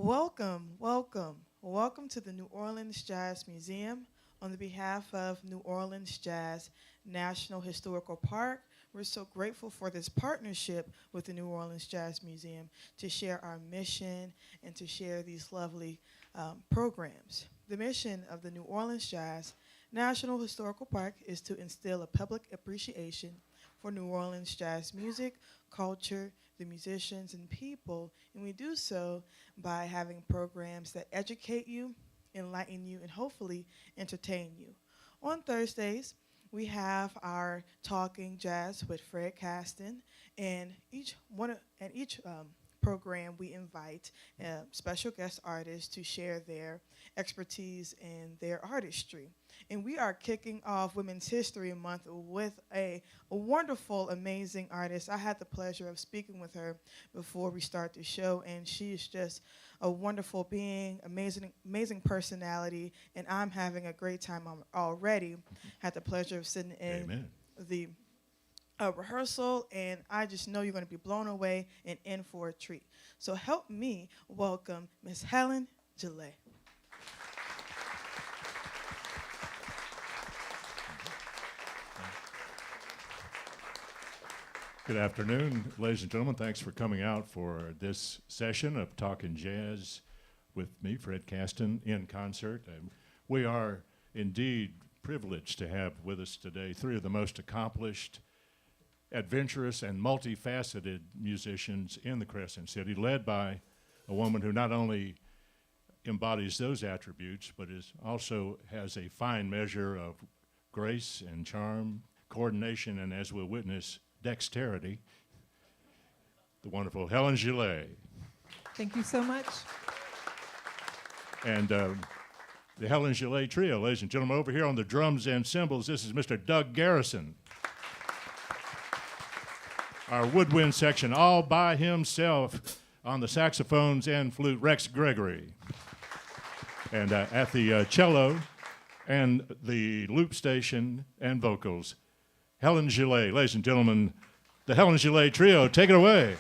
Welcome to the New Orleans Jazz Museum. On the behalf of New Orleans Jazz National Historical Park, we're so grateful for this partnership with the New Orleans Jazz Museum to share our mission and to share these lovely programs. The mission of the New Orleans Jazz National Historical Park is to instill a public appreciation for New Orleans jazz music, culture, the musicians and people, and we do so by having programs that educate you, enlighten you, and hopefully entertain you. On Thursdays, we have our Talking Jazz with Fred Kasten, and each program we invite special guest artists to share their expertise and their artistry. And we are kicking off Women's History Month with a wonderful, amazing artist. I had the pleasure of speaking with her before we start the show, and she is just a wonderful being, amazing personality, and I'm having a great time already. Had the pleasure of sitting in the rehearsal, and I just know you're going to be blown away and in for a treat. So help me welcome Miss Helen Gillet. Good afternoon, ladies and gentlemen. Thanks for coming out for this session of Talkin' Jazz with me, Fred Kasten, in concert. We are indeed privileged to have with us today three of the most accomplished, adventurous, and multifaceted musicians in the Crescent City, led by a woman who not only embodies those attributes, but also has a fine measure of grace and charm, coordination, and as we'll witness, dexterity, the wonderful Helen Gillet. Thank you so much. And the Helen Gillet Trio, ladies and gentlemen, over here on the drums and cymbals, this is Mr. Doug Garrison. Our woodwind section, all by himself on the saxophones and flute, Rex Gregory. And at the cello and the loop station and vocals, Helen Gillet. Ladies and gentlemen, the Helen Gillet Trio, take it away.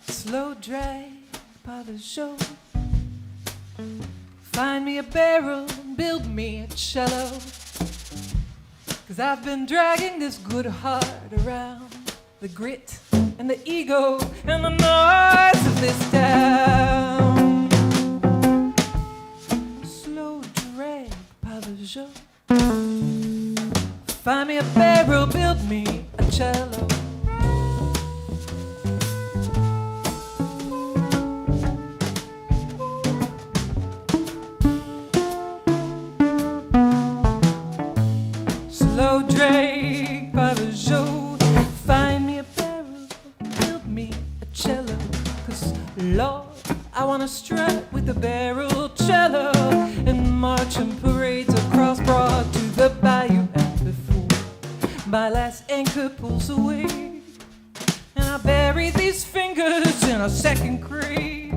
Slow drag by the shore. Find me a barrel, build me a cello. 'Cause I've been dragging this good heart around. The grit and the ego and the noise of this town. Slow drag by the shore. Find me a barrel, build me a cello. pulls away, and I bury these fingers in a second grave.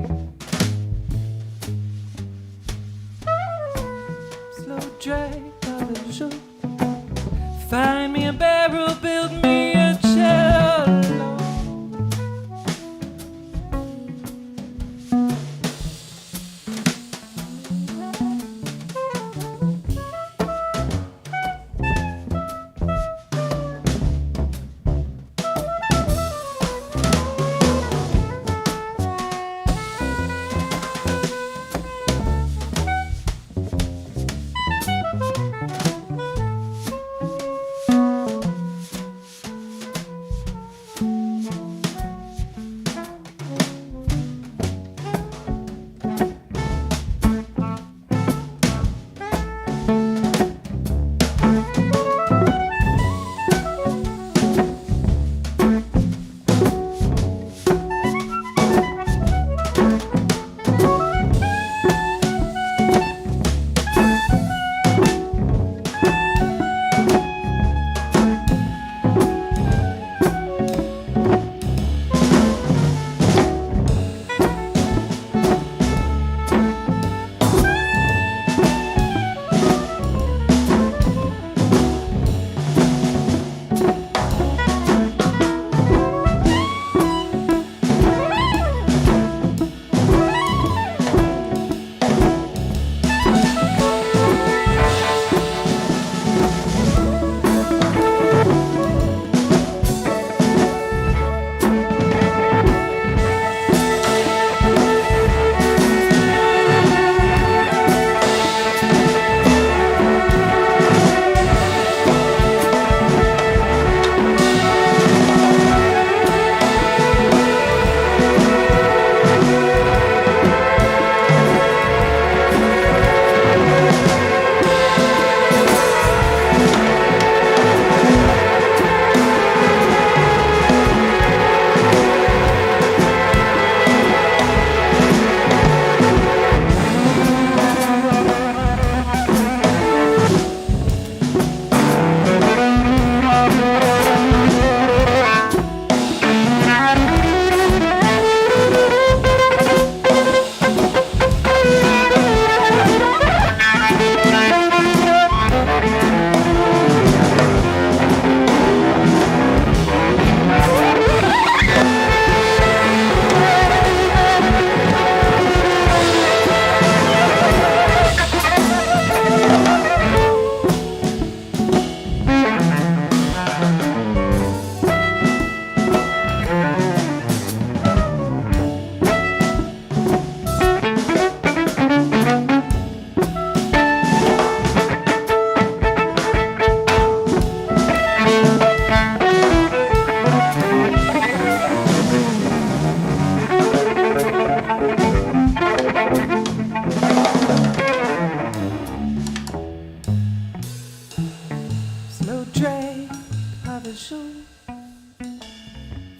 Slow drag of a show. Find me a barrel, build me a cello.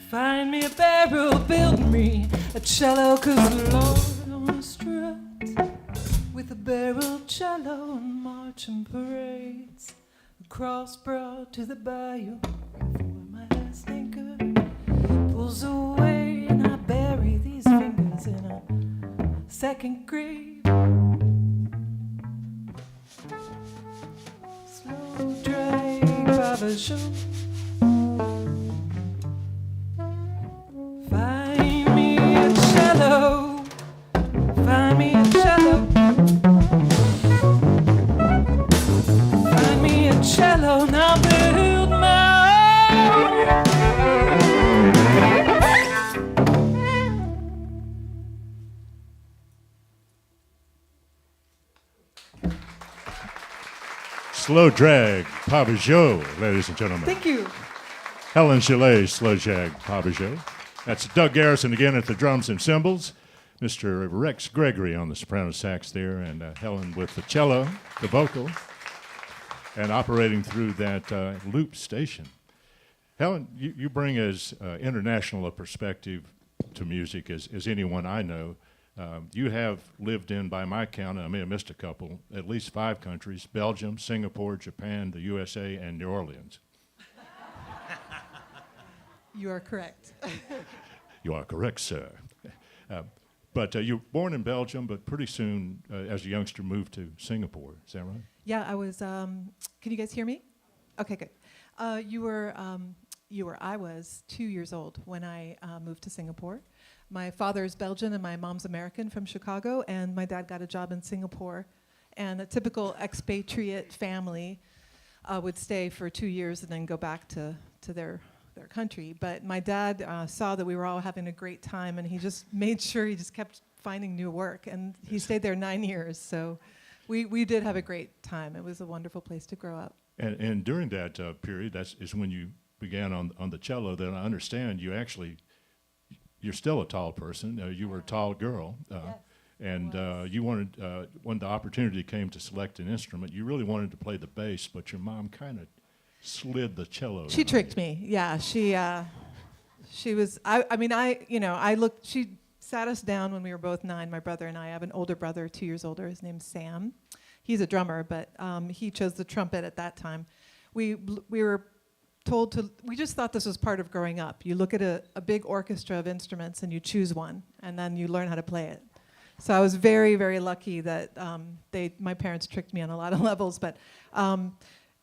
Find me a barrel, build me a cello, 'cause the Lord on a strut with a barrel cello and marching parades across Broad to the bayou before my last anchor pulls away and I bury these fingers in a second grave. Slow drag Baba show. Find me a cello, find me a cello, find me a cello, now build my own. Slow drag, Pavajot, ladies and gentlemen. Thank you. Helen Gillet, slow drag, Pavajot. That's Doug Garrison again at the drums and cymbals. Mr. Rex Gregory on the soprano sax there, and Helen with the cello, the vocal, and operating through that loop station. Helen, you bring as international a perspective to music as anyone I know. You have lived in, by my count, and I may have missed a couple, at least 5 countries: Belgium, Singapore, Japan, the USA, and New Orleans. You are correct. You are correct, sir. But you were born in Belgium, but pretty soon, as a youngster, moved to Singapore. Is that right? Yeah, I was. Can you guys hear me? Okay, good. I was 2 years old when I moved to Singapore. My father is Belgian and my mom's American from Chicago, and my dad got a job in Singapore. And a typical expatriate family would stay for 2 years and then go back to their country. But my dad saw that we were all having a great time, and he just made sure he just kept finding new work. And he stayed there 9 years, so we did have a great time. It was a wonderful place to grow up. And during that period, is when you began on the cello. Then I understand you're still a tall person. You were a tall girl. Yes, and you wanted, when the opportunity came to select an instrument, you really wanted to play the bass, but your mom kind of slid the cello. She tricked me. Yeah, she was. She sat us down when we were both 9. My brother and I have an older brother, 2 years older. His name's Sam. He's a drummer, but he chose the trumpet at that time. We were told to. We just thought this was part of growing up. You look at a big orchestra of instruments and you choose one, and then you learn how to play it. So I was very, very lucky that my parents tricked me on a lot of levels, but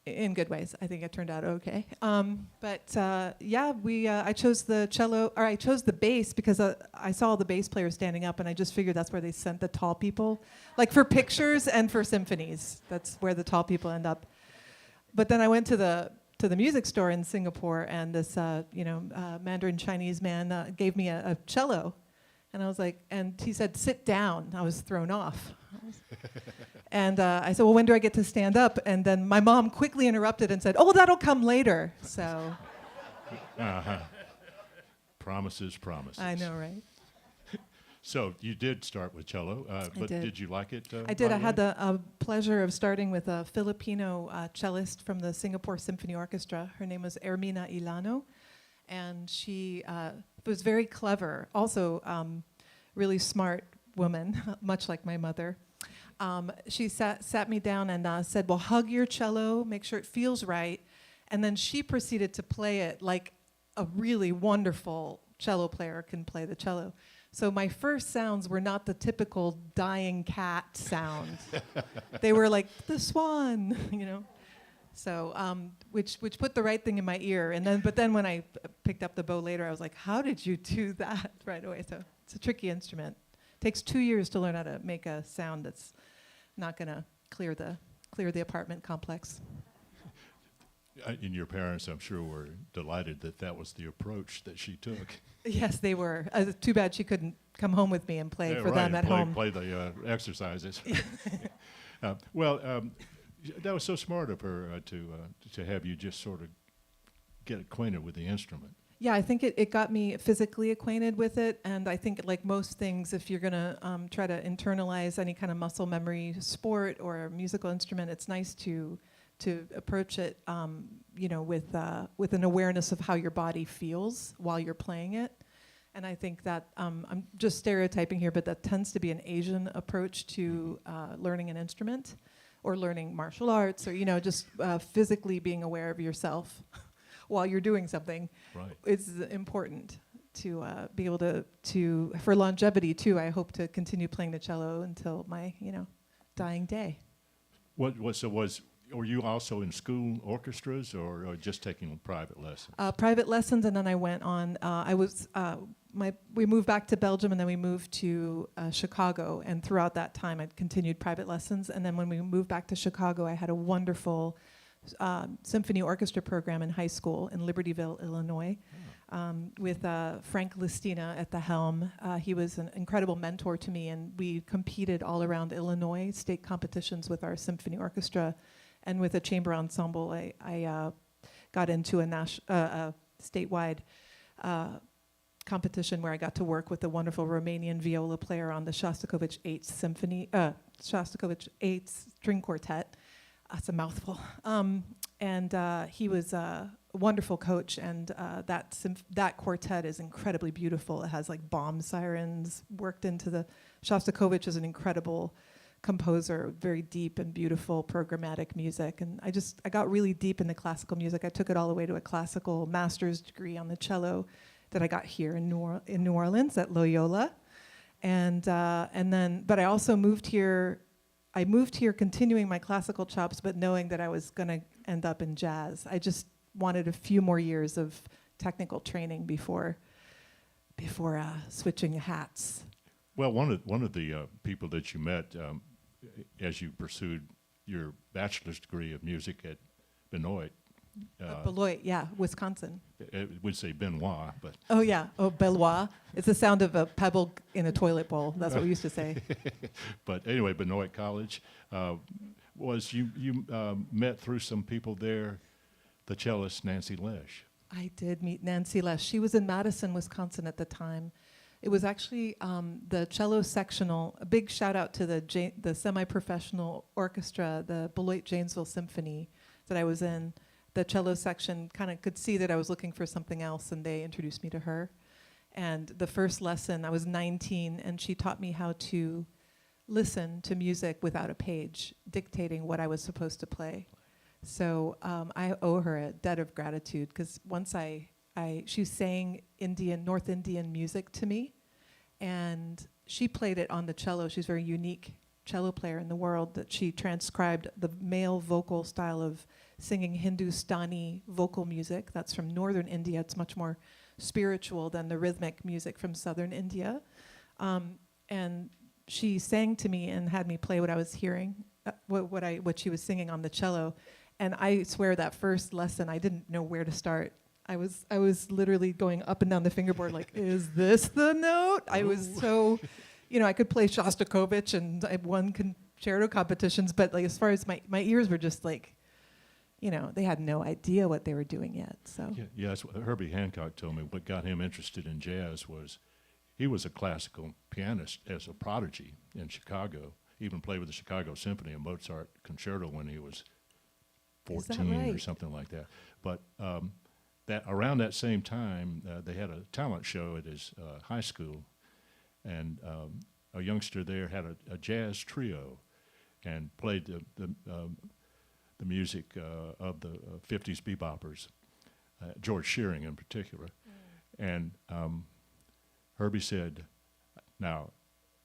in good ways. I think it turned out okay. I chose the cello, or I chose the bass because I saw the bass players standing up, and I just figured that's where they sent the tall people, like for pictures and for symphonies. That's where the tall people end up. But then I went to the music store in Singapore, and this Mandarin Chinese man gave me a cello. And I was like, and he said, sit down. I was thrown off. And I said, well, when do I get to stand up? And then my mom quickly interrupted and said, oh, that'll come later. So. Promises. I know, right? So you did start with cello, but did you like it? I did. I had the pleasure of starting with a Filipino cellist from the Singapore Symphony Orchestra. Her name was Ermina Ilano. And she was very clever, also really smart woman, much like my mother. She sat me down and said, well, hug your cello, make sure it feels right. And then she proceeded to play it like a really wonderful cello player can play the cello. So my first sounds were not the typical dying cat sound. They were like, the swan, So, which put the right thing in my ear, but then when I picked up the bow later, I was like, "How did you do that right away?" So it's a tricky instrument. It takes 2 years to learn how to make a sound that's not going to clear the apartment complex. And your parents, I'm sure, were delighted that was the approach that she took. Yes, they were. Too bad she couldn't come home with me and play for them at home. Play the exercises. That was so smart of her to have you just sort of get acquainted with the instrument. Yeah, I think it got me physically acquainted with it, and I think like most things, if you're gonna try to internalize any kind of muscle memory sport or a musical instrument, it's nice to approach it, with an awareness of how your body feels while you're playing it. And I think that I'm just stereotyping here, but that tends to be an Asian approach to learning an instrument. Or learning martial arts, or just physically being aware of yourself while you're doing something. Right. It's important to be able to for longevity too. I hope to continue playing the cello until my dying day. Were you also in school orchestras, or just taking private lessons? Private lessons, and then I went on. We moved back to Belgium, and then we moved to Chicago. And throughout that time, I'd continued private lessons. And then when we moved back to Chicago, I had a wonderful symphony orchestra program in high school in Libertyville, Illinois, with Frank Listina at the helm. He was an incredible mentor to me, and we competed all around Illinois, state competitions with our symphony orchestra. And with a chamber ensemble, I got into a statewide competition where I got to work with a wonderful Romanian viola player on the Shostakovich 8 string quartet. That's a mouthful. And he was a wonderful coach, and that quartet is incredibly beautiful. It has like bomb sirens worked into the. Shostakovich is an incredible composer, very deep and beautiful programmatic music. And I got really deep into classical music. I took it all the way to a classical master's degree on the cello that I got here in New Orleans at Loyola. And then, but I also moved here. I moved here continuing my classical chops, but knowing that I was going to end up in jazz. I just wanted a few more years of technical training before switching hats. Well, one of the people that you met as you pursued your bachelor's degree of music at Benoit. Beloit, yeah, Wisconsin. It would say Benoit, but Oh yeah, Beloit. It's the sound of a pebble in a toilet bowl. That's what we used to say. but anyway, Benoit College was you met through some people there, the cellist Nancy Lesh. I did meet Nancy Lesh. She was in Madison, Wisconsin at the time. It was actually the cello sectional. A big shout out to the semi-professional orchestra, the Beloit Janesville Symphony that I was in. The cello section kind of could see that I was looking for something else, and they introduced me to her. And the first lesson, I was 19, and she taught me how to listen to music without a page, dictating what I was supposed to play. So I owe her a debt of gratitude, because once she sang North Indian music to me, and she played it on the cello. She's a very unique cello player in the world, that she transcribed the male vocal style of singing Hindustani vocal music. That's from northern India. It's much more spiritual than the rhythmic music from southern India. And she sang to me and had me play what I was hearing, what she was singing on the cello. And I swear that first lesson, I didn't know where to start. I was literally going up and down the fingerboard like, is this the note? I was so, I could play Shostakovich and I won concerto competitions, but like as far as my ears were just like, they had no idea what they were doing yet. So yeah, that's what Herbie Hancock told me. What got him interested in jazz was he was a classical pianist as a prodigy in Chicago. He even played with the Chicago Symphony, a Mozart concerto when he was 14 right? or something like that. But that around that same time, they had a talent show at his high school, and a youngster there had a jazz trio and played the music of the 50s beboppers, George Shearing in particular. And Herbie said, now,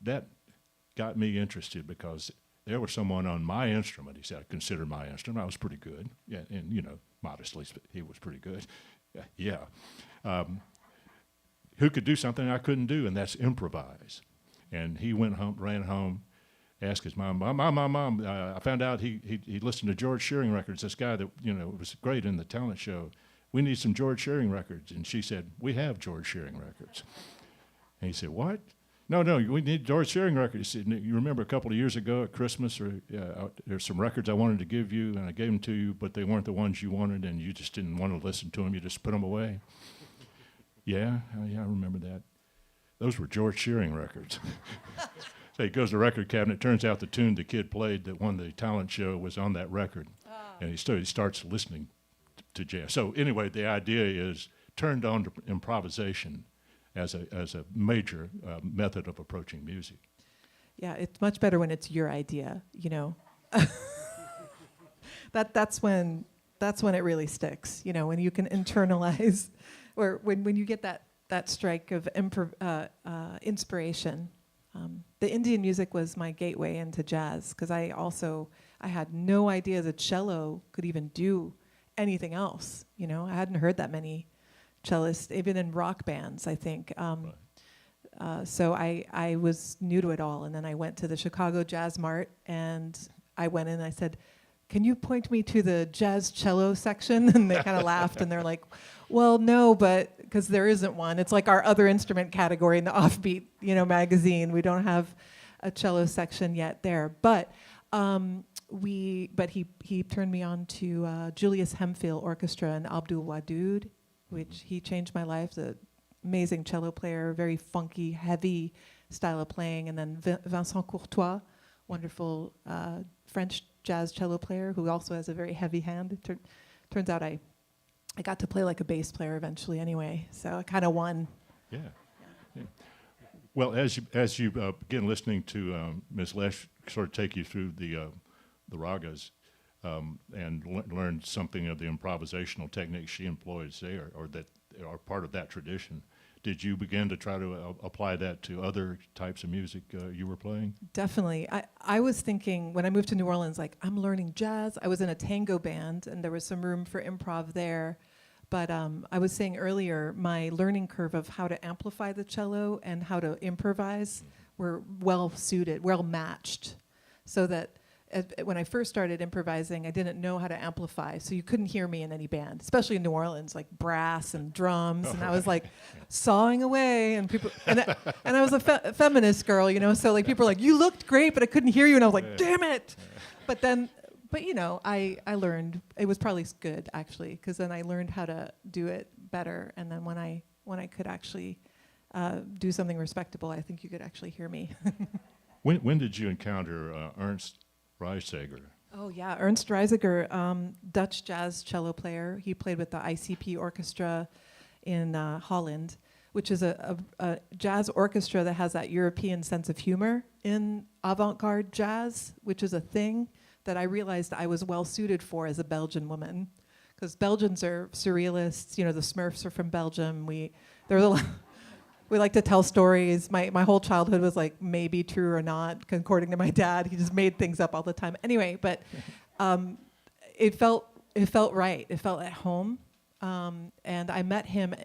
that got me interested because there was someone on my instrument. He said, I considered my instrument. I was pretty good. Yeah, and, modestly, he was pretty good. Yeah. Who could do something I couldn't do, and that's improvise. And he went home, ran home, asked his mom, Mom, I found out he listened to George Shearing records, this guy that, was great in the talent show. We need some George Shearing records. And she said, we have George Shearing records. And he said, what? No, we need George Shearing records. He said, you remember a couple of years ago at Christmas, there's some records I wanted to give you, and I gave them to you, but they weren't the ones you wanted, and you just didn't want to listen to them. You just put them away. Yeah, I remember that. Those were George Shearing records. So he goes to the record cabinet. Turns out the tune the kid played that won the talent show was on that record. And he starts listening to jazz. So anyway, the idea is turned on to improvisation as a major method of approaching music. Yeah, it's much better when it's your idea, That's when it really sticks, when you can internalize, or when you get that strike of inspiration. The Indian music was my gateway into jazz, because I had no idea the cello could even do anything else. I hadn't heard that many cellists, even in rock bands, I think. So I was new to it all, and then I went to the Chicago Jazz Mart, and I went in and I said, can you point me to the jazz cello section? And they kind of laughed, and they're like, well, no, but because there isn't one. It's like our other instrument category in the Offbeat, magazine. We don't have a cello section yet there. But he turned me on to Julius Hemphill Orchestra and Abdul Wadud, which he changed my life. The amazing cello player, very funky, heavy style of playing. And then Vincent Courtois, wonderful French jazz cello player who also has a very heavy hand. Turns out I got to play like a bass player eventually anyway, so I kind of won. Yeah. Well, as you begin listening to Ms. Lesh sort of take you through the ragas and learn something of the improvisational techniques she employs there, or that are part of that tradition. Did you begin to try to apply that to other types of music you were playing? Definitely. I was thinking when I moved to New Orleans, like, I'm learning jazz. I was in a tango band, and there was some room for improv there. But I was saying earlier, my learning curve of how to amplify the cello and how to improvise were well suited, well matched, so that when I first started improvising, I didn't know how to amplify, so you couldn't hear me in any band, especially in New Orleans, like brass and drums, and I was like sawing away, and people, and I was a feminist girl, you know, so like people were like, you looked great, but I couldn't hear you, and I was like, damn it. But you know, I learned, it was probably good actually, because then I learned how to do it better, and then when I could actually do something respectable, I think you could actually hear me. When did you encounter Ernst Reisager? Oh yeah, Ernst Reisager, Dutch jazz cello player. He played with the ICP Orchestra in Holland, which is a jazz orchestra that has that European sense of humor in avant-garde jazz, which is a thing that I realized I was well suited for as a Belgian woman, because Belgians are surrealists. You know, the Smurfs are from Belgium. There's a lot. We like to tell stories. My whole childhood was like maybe true or not, according to my dad. He just made things up all the time. Anyway, but it felt right. It felt at home. And I met him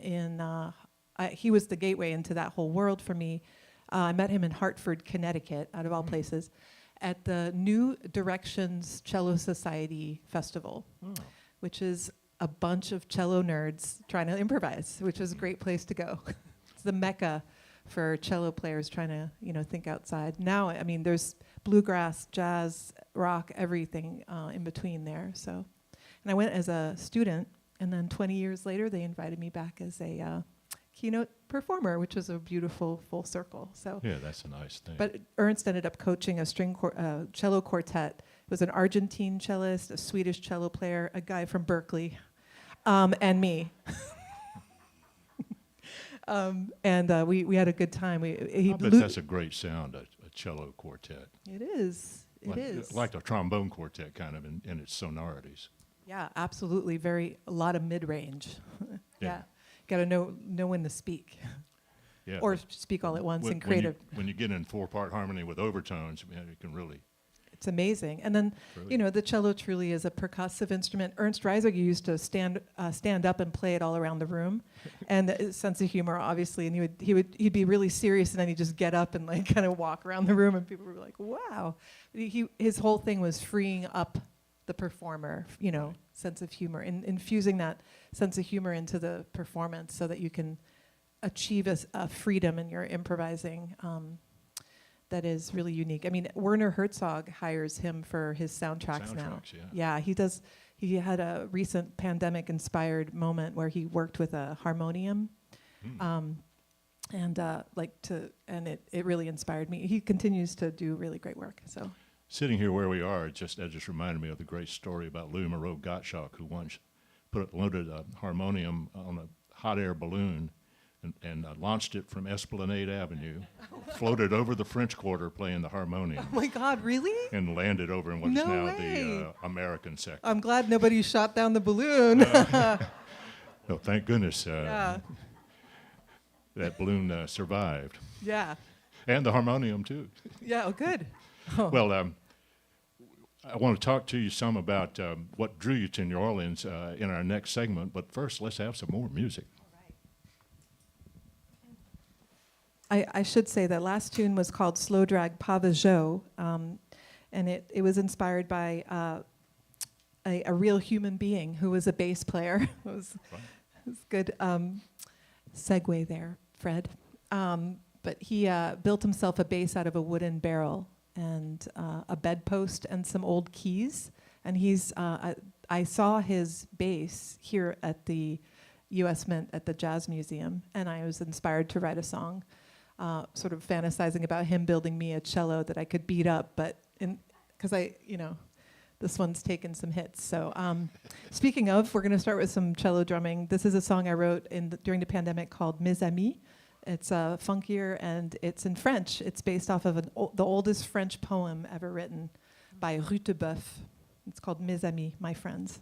he was the gateway into that whole world for me. I met him in Hartford, Connecticut, out of all places, at the New Directions Cello Society Festival, which is a bunch of cello nerds trying to improvise, which is a great place to go. It's the mecca for cello players trying to, you know, think outside. Now, I mean, there's bluegrass, jazz, rock, everything in between there. So, and I went as a student, and then 20 years later, they invited me back as a keynote performer, which was a beautiful full circle. So yeah, that's a nice thing. But Ernst ended up coaching a cello quartet. It was an Argentine cellist, a Swedish cello player, a guy from Berkeley, and me. We had a good time. I bet that's a great sound, a cello quartet. It is. It is. Like a trombone quartet kind of in its sonorities. Yeah, absolutely. A lot of mid-range. Yeah. Got to know when to speak. Yeah. Or speak all at once and creative. When you get in 4-part harmony with overtones, man, it can really. It's amazing. And then, you know, the cello truly is a percussive instrument. Ernst Reisager used to stand up and play it all around the room, and a sense of humor, obviously. And he'd be really serious, and then he'd just get up and like kind of walk around the room, and people were like, "Wow!" His whole thing was freeing up the performer, you know, sense of humor, and infusing that sense of humor into the performance, so that you can achieve a freedom in your improvising. That is really unique. I mean, Werner Herzog hires him for his soundtracks now. Yeah, he does. He had a recent pandemic-inspired moment where he worked with a harmonium, and it really inspired me. He continues to do really great work. So, sitting here where we are, that just reminded me of the great story about Louis Moreau Gottschalk, who once loaded a harmonium on a hot air balloon and launched it from Esplanade Avenue, floated over the French Quarter playing the harmonium. Oh my God, really? And landed over in what is No now way. the American sector. I'm glad nobody shot down the balloon. Oh, thank goodness Yeah. that balloon survived. Yeah. And the harmonium, too. Yeah, oh, good. Oh. Well, I want to talk to you some about what drew you to New Orleans in our next segment, but first, let's have some more music. I should say that last tune was called Slow Drag Pavageau, and it was inspired by a real human being who was a bass player. It was good segue there, Fred. But he built himself a bass out of a wooden barrel and a bedpost and some old keys. And I saw his bass here at the U.S. Mint at the Jazz Museum, and I was inspired to write a song. Sort of fantasizing about him building me a cello that I could beat up, but because this one's taken some hits. So speaking of, we're going to start with some cello drumming. This is a song I wrote during the pandemic called Mes Amis, It's funkier, and it's in French. It's based off of the oldest French poem ever written by Rutebeuf. It's called Mes Amis, My Friends.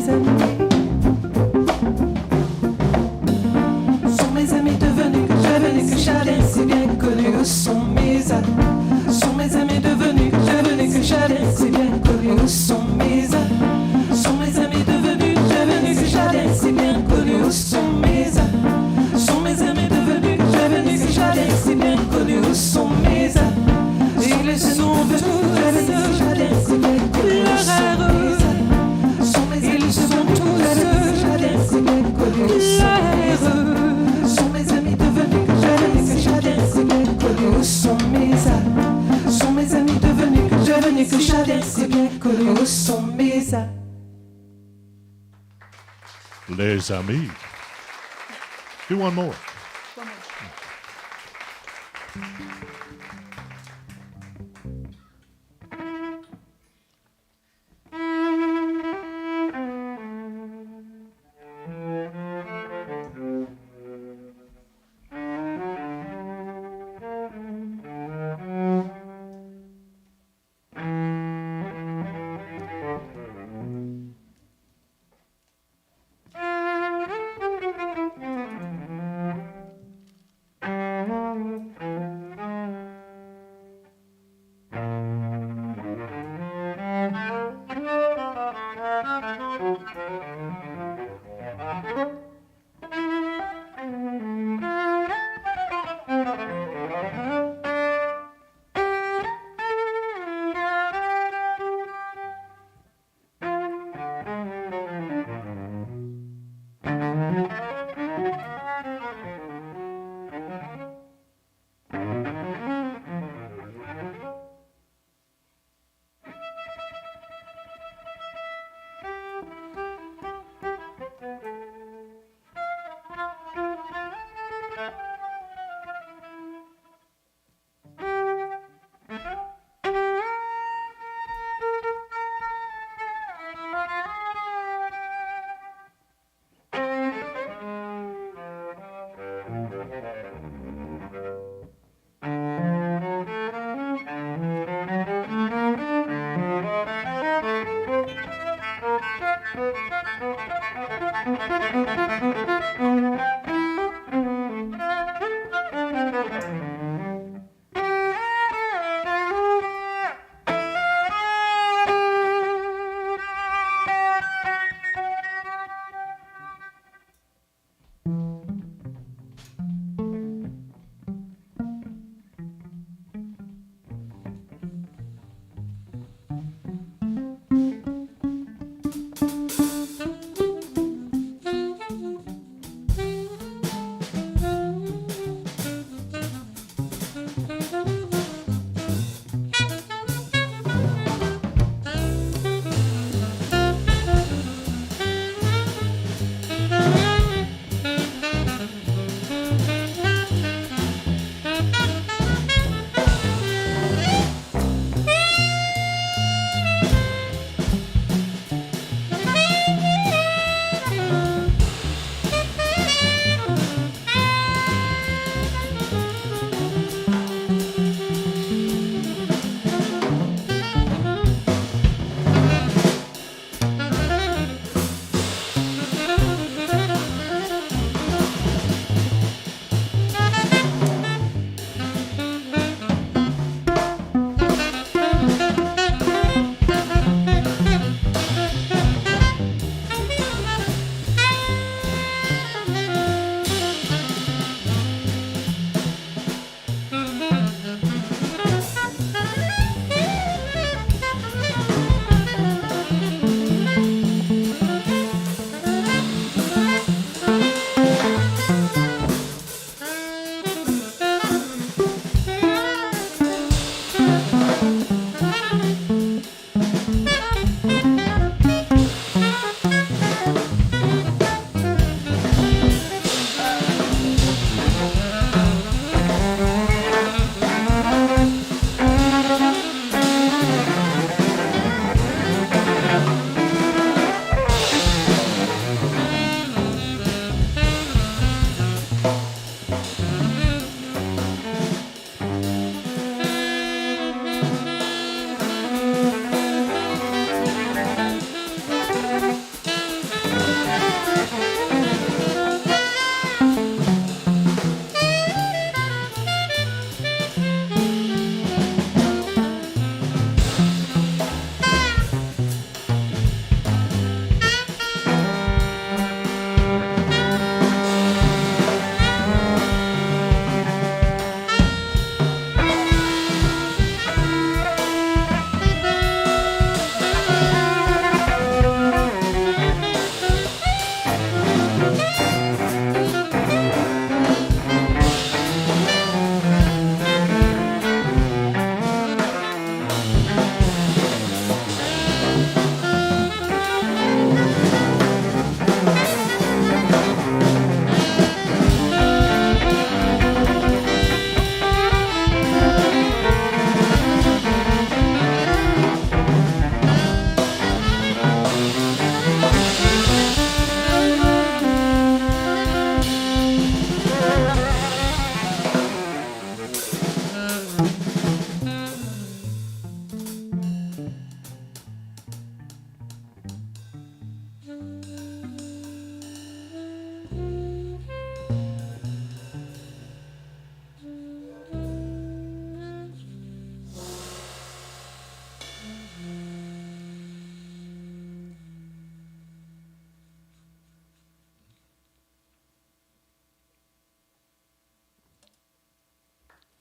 mes amis. Sont mes amis devenus que devenus que Chadin si bien connus. Où sont mes amis? Sont mes amis devenus que devenus que Chadin si bien connus. Où sont mes amis? Sont mes amis devenus que devenus que Chadin si bien connus. Où sont mes amis? Sont mes amis devenus que devenus que Chadin si bien connus. Où sont mes amis? Ils sont tous Chadin si bien connus. Ils sont tous Chadin si bien connus. Sont mes amis devenus que devenus que Chadin si bien connus. Où sont mes amis? Sont mes amis devenus que devenus que Chadin si bien connus. Où sont mes amis? Les amis. Do one more. One more.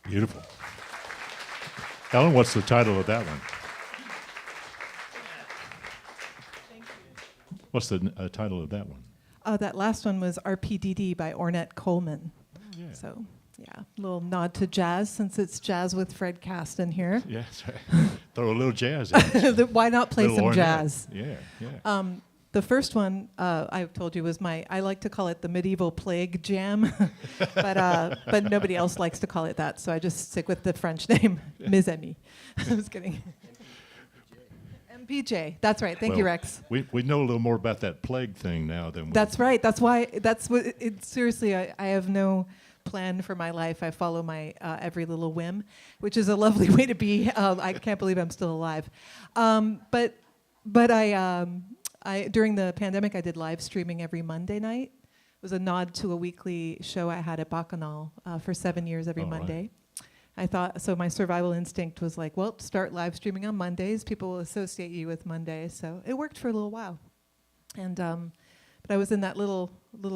Beautiful. Helen, what's the title of that one? What's the title of that one? That last one was RPDD by Ornette Coleman. Yeah. So, yeah, a little nod to jazz since it's jazz with Fred Kasten here. Yeah, that's right. Throw a little jazz in. Why not play Little some Ornette. jazz? Yeah, yeah. The first one I told you was I like to call it the medieval plague jam, but nobody else likes to call it that, so I just stick with the French name, Mes Amis. I was kidding. MPJ, that's right. Thank you, Well, Rex. We know a little more about that plague thing now than we. That's right. That's why. That's what. Seriously, I have no plan for my life. I follow my every little whim, which is a lovely way to be. I can't believe I'm still alive. But I during the pandemic, I did live streaming every Monday night. It was a nod to a weekly show I had at Bacchanal for 7 years every Oh, right. Monday. I thought, so my survival instinct was like, well, start live streaming on Mondays. People will associate you with Mondays. So it worked for a little while. And but I was in that little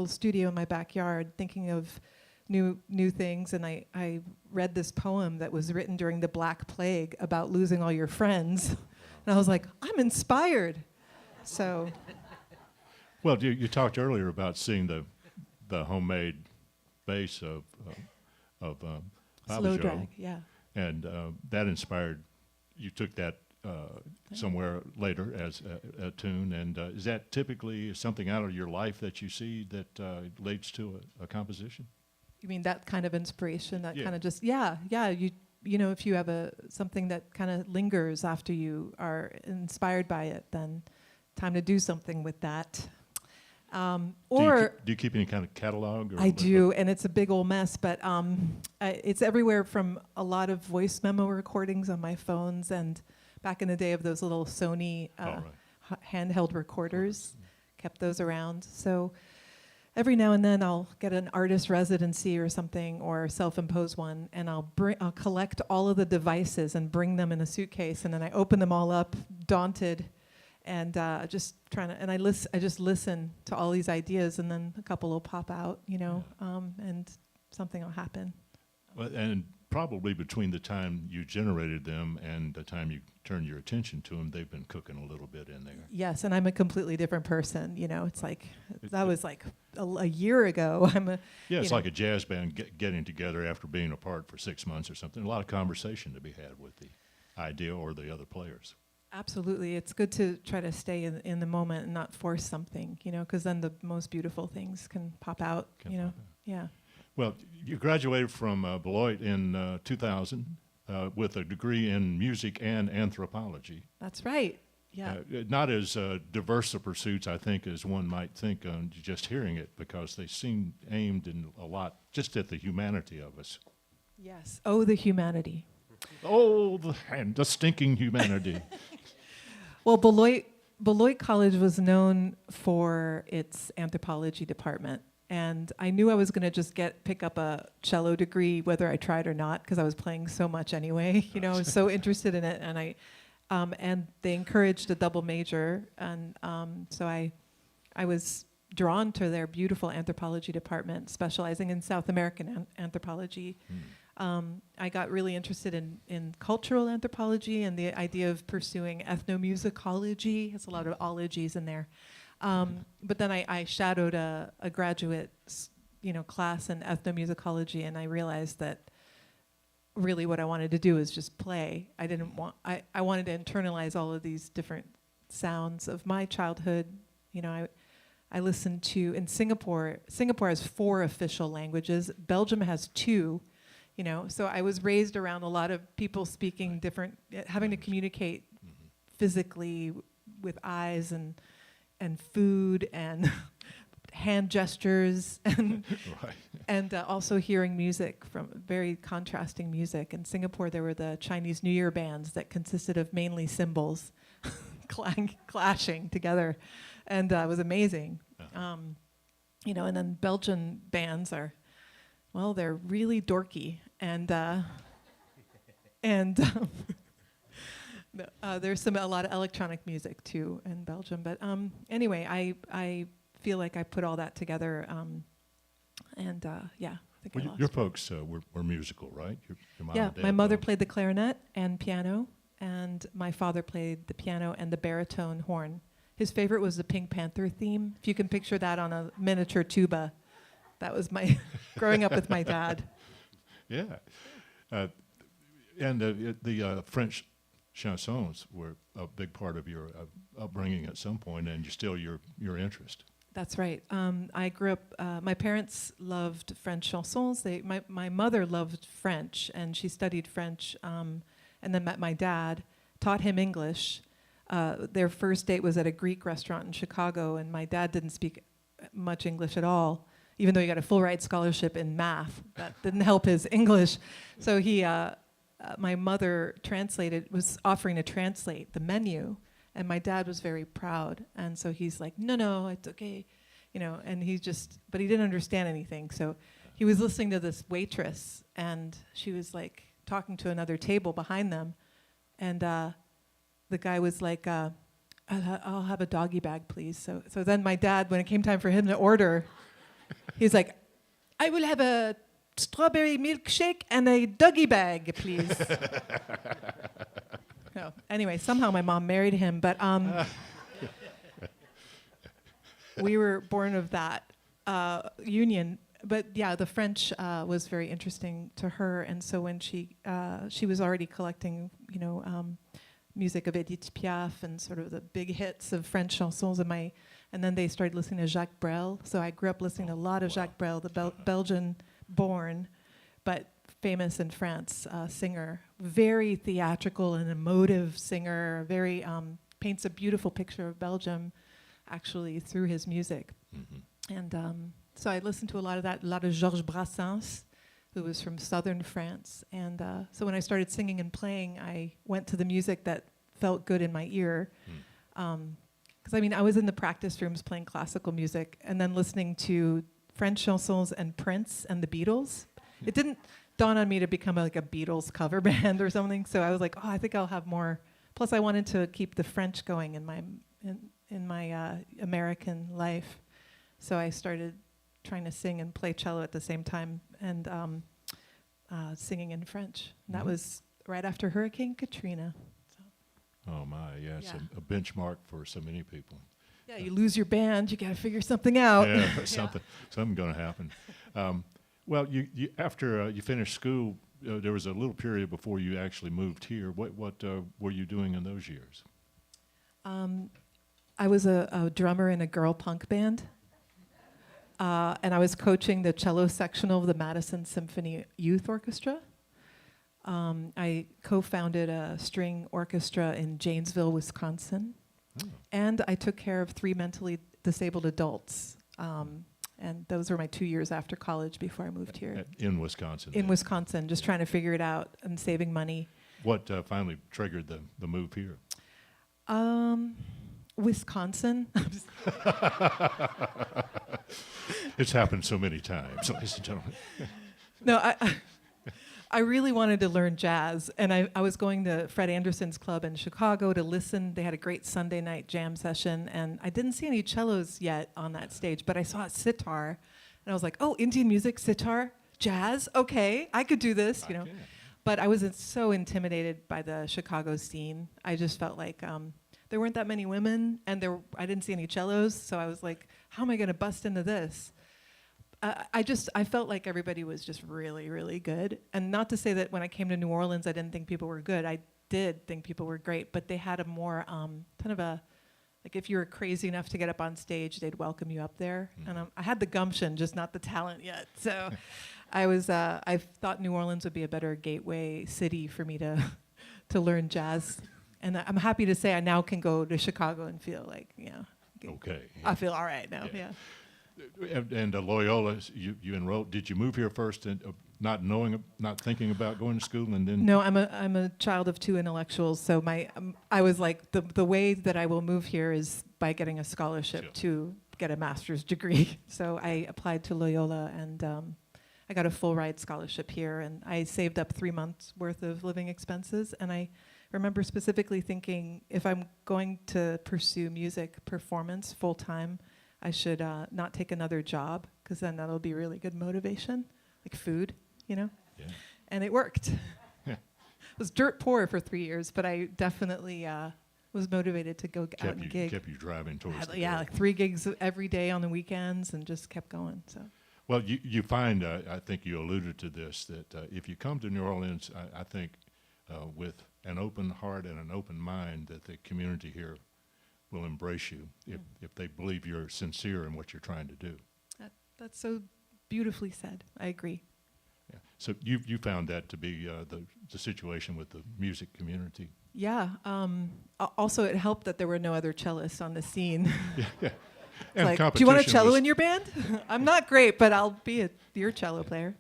studio in my backyard thinking of new things, and I read this poem that was written during the Black Plague about losing all your friends. And I was like, I'm inspired. So Well, you talked earlier about seeing the homemade bass of slow Babajo, drag, yeah. and that inspired. You took that somewhere later as a tune, and is that typically something out of your life that you see that leads to a composition? You mean that kind of inspiration, that Yeah. kind of just, yeah. You know, if you have something that kind of lingers after you are inspired by it, then time to do something with that. Do you keep any kind of catalog? Or I do, and it's a big old mess, but it's everywhere from a lot of voice memo recordings on my phones, and back in the day of those little Sony handheld recorders, kept those around. So every now and then I'll get an artist residency or something, or self-impose one, and I'll collect all of the devices and bring them in a suitcase, and then I open them all up, daunted, and just trying to, and I just listen to all these ideas, and then a couple will pop out, and something will happen. Well, and probably between the time you generated them and the time you turn your attention to them, they've been cooking a little bit in there. Yes, and I'm a completely different person. It's like that was like a year ago. It's like a jazz band getting together after being apart for 6 months or something. A lot of conversation to be had with the idea or the other players. Absolutely. It's good to try to stay in the moment and not force something, because then the most beautiful things can pop out, Yeah. Well, you graduated from Beloit in 2000 with a degree in music and anthropology. That's right. Yeah. Not as diverse a pursuits, I think, as one might think on just hearing it, because they seem aimed in a lot just at the humanity of us. Yes. Oh, the humanity. Oh, the stinking humanity. Well, Beloit College was known for its anthropology department. And I knew I was going to just pick up a cello degree, whether I tried or not, because I was playing so much anyway. I was so interested in it, and and they encouraged a double major, and so I was drawn to their beautiful anthropology department, specializing in South American anthropology. I got really interested in cultural anthropology and the idea of pursuing ethnomusicology. It's a lot of ologies in there. But then I shadowed a graduate, class in ethnomusicology, and I realized that really what I wanted to do is just play. I wanted to internalize all of these different sounds of my childhood. I listened to, in Singapore has 4 official languages. Belgium has 2. So I was raised around a lot of people speaking different, having to communicate physically with eyes and food and hand gestures and Right. and also hearing music, from very contrasting music. In Singapore, there were the Chinese New Year bands that consisted of mainly cymbals clashing together. and it was amazing. Uh-huh. And then Belgian bands are, well, they're really dorky, and there's a lot of electronic music too in Belgium. But anyway, I feel like I put all that together, I think Well, I lost your it. folks were musical, right? Your mom Yeah, and dad my mother both? played the clarinet and piano, and my father played the piano and the baritone horn. His favorite was the Pink Panther theme. If you can picture that on a miniature tuba, that was my growing up with my dad. Yeah. And the French chansons were a big part of your upbringing at some point, and your interest. That's right. I grew up. My parents loved French chansons. My mother loved French, and she studied French, and then met my dad. Taught him English. Their first date was at a Greek restaurant in Chicago, and my dad didn't speak much English at all, even though he got a full ride scholarship in math. That didn't help his English. So my mother was offering to translate the menu, and my dad was very proud. And so he's like, no, it's okay, and but he didn't understand anything. So he was listening to this waitress, and she was like talking to another table behind them, and the guy was like, I'll have a doggy bag, please. So then my dad, when it came time for him to order, he's like, I will have a strawberry milkshake and a doggy bag, please. So, anyway, somehow my mom married him, but we were born of that union. But yeah, the French was very interesting to her, and so when she was already collecting, music of Edith Piaf and sort of the big hits of French chansons, and then they started listening to Jacques Brel. So I grew up listening to a lot of Jacques Brel, the Belgian-born, but famous in France singer, very theatrical and emotive singer, very paints a beautiful picture of Belgium, actually, through his music. Mm-hmm. And so I listened to a lot of that, a lot of Georges Brassens, who was from southern France. And so when I started singing and playing, I went to the music that felt good in my ear. Because I was in the practice rooms playing classical music and then listening to French chansons and Prince and the Beatles. It didn't dawn on me to become like a Beatles cover band or something. So I was like, I think I'll have more. Plus, I wanted to keep the French going in my American life. So I started trying to sing and play cello at the same time, and singing in French. And that was right after Hurricane Katrina. So. Oh my, yeah, it's Yeah. a benchmark for so many people. Yeah, you lose your band, you got to figure something out. Yeah, something going to happen. Well, you after you finished school, there was a little period before you actually moved here. What were you doing in those years? I was a drummer in a girl punk band. And I was coaching the cello sectional of the Madison Symphony Youth Orchestra. I co-founded a string orchestra in Janesville, Wisconsin. Oh. And I took care of 3 mentally disabled adults. And those were my 2 years after college before I moved here. In Wisconsin? In then. Wisconsin, just trying to figure it out and saving money. What finally triggered the move here? Wisconsin. It's happened so many times, ladies and gentlemen. No, I really wanted to learn jazz, and I was going to Fred Anderson's club in Chicago to listen. They had a great Sunday night jam session, and I didn't see any cellos yet on that stage, but I saw a sitar, and I was like, oh, Indian music, sitar, jazz, okay, I could do this, Okay. But I was so intimidated by the Chicago scene. I just felt like there weren't that many women, and I didn't see any cellos, so I was like, how am I going to bust into this? I felt like everybody was just really, really good. And not to say that when I came to New Orleans, I didn't think people were good. I did think people were great, but they had a more like if you were crazy enough to get up on stage, they'd welcome you up there. Mm-hmm. And I had the gumption, just not the talent yet. So I thought New Orleans would be a better gateway city for me to learn jazz. And I'm happy to say I now can go to Chicago and feel like, Okay. I feel all right now, yeah. And Loyola, you enrolled. Did you move here first not thinking about going to school, and then No, I'm a child of two intellectuals, so I was like the way that I will move here is by getting a scholarship Sure. to get a master's degree. So I applied to Loyola, and I got a full ride scholarship here, and I saved up 3 months worth of living expenses. And I remember specifically thinking, if I'm going to pursue music performance full time, I should not take another job, because then that'll be really good motivation, like food, you know. yeah. And it worked. I was dirt poor for 3 years, but I definitely was motivated to go out and gig. Kept you driving towards the Yeah, goal. like 3 gigs every day on the weekends, and just kept going. So Well, you find, I think you alluded to this, that if you come to New Orleans, I think with an open heart and an open mind, that the community here will embrace you if they believe you're sincere in what you're trying to do. that's so beautifully said. I agree. Yeah. So you found that to be the situation with the music community. Yeah. Also, it helped that there were no other cellists on the scene. Yeah. And Like, do you want a competition cello was- in your band? I'm not great, but I'll be your cello player.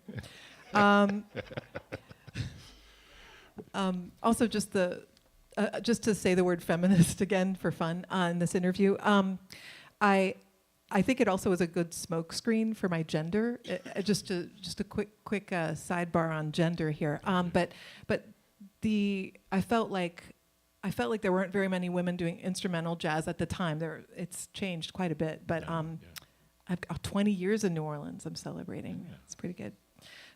Also, just to say the word feminist again for fun in this interview, I think it also was a good smokescreen for my gender. Just a quick sidebar on gender here. But I felt like there weren't very many women doing instrumental jazz at the time. It's changed quite a bit, but Yeah. I've got 20 years in New Orleans I'm celebrating. Yeah. It's pretty good.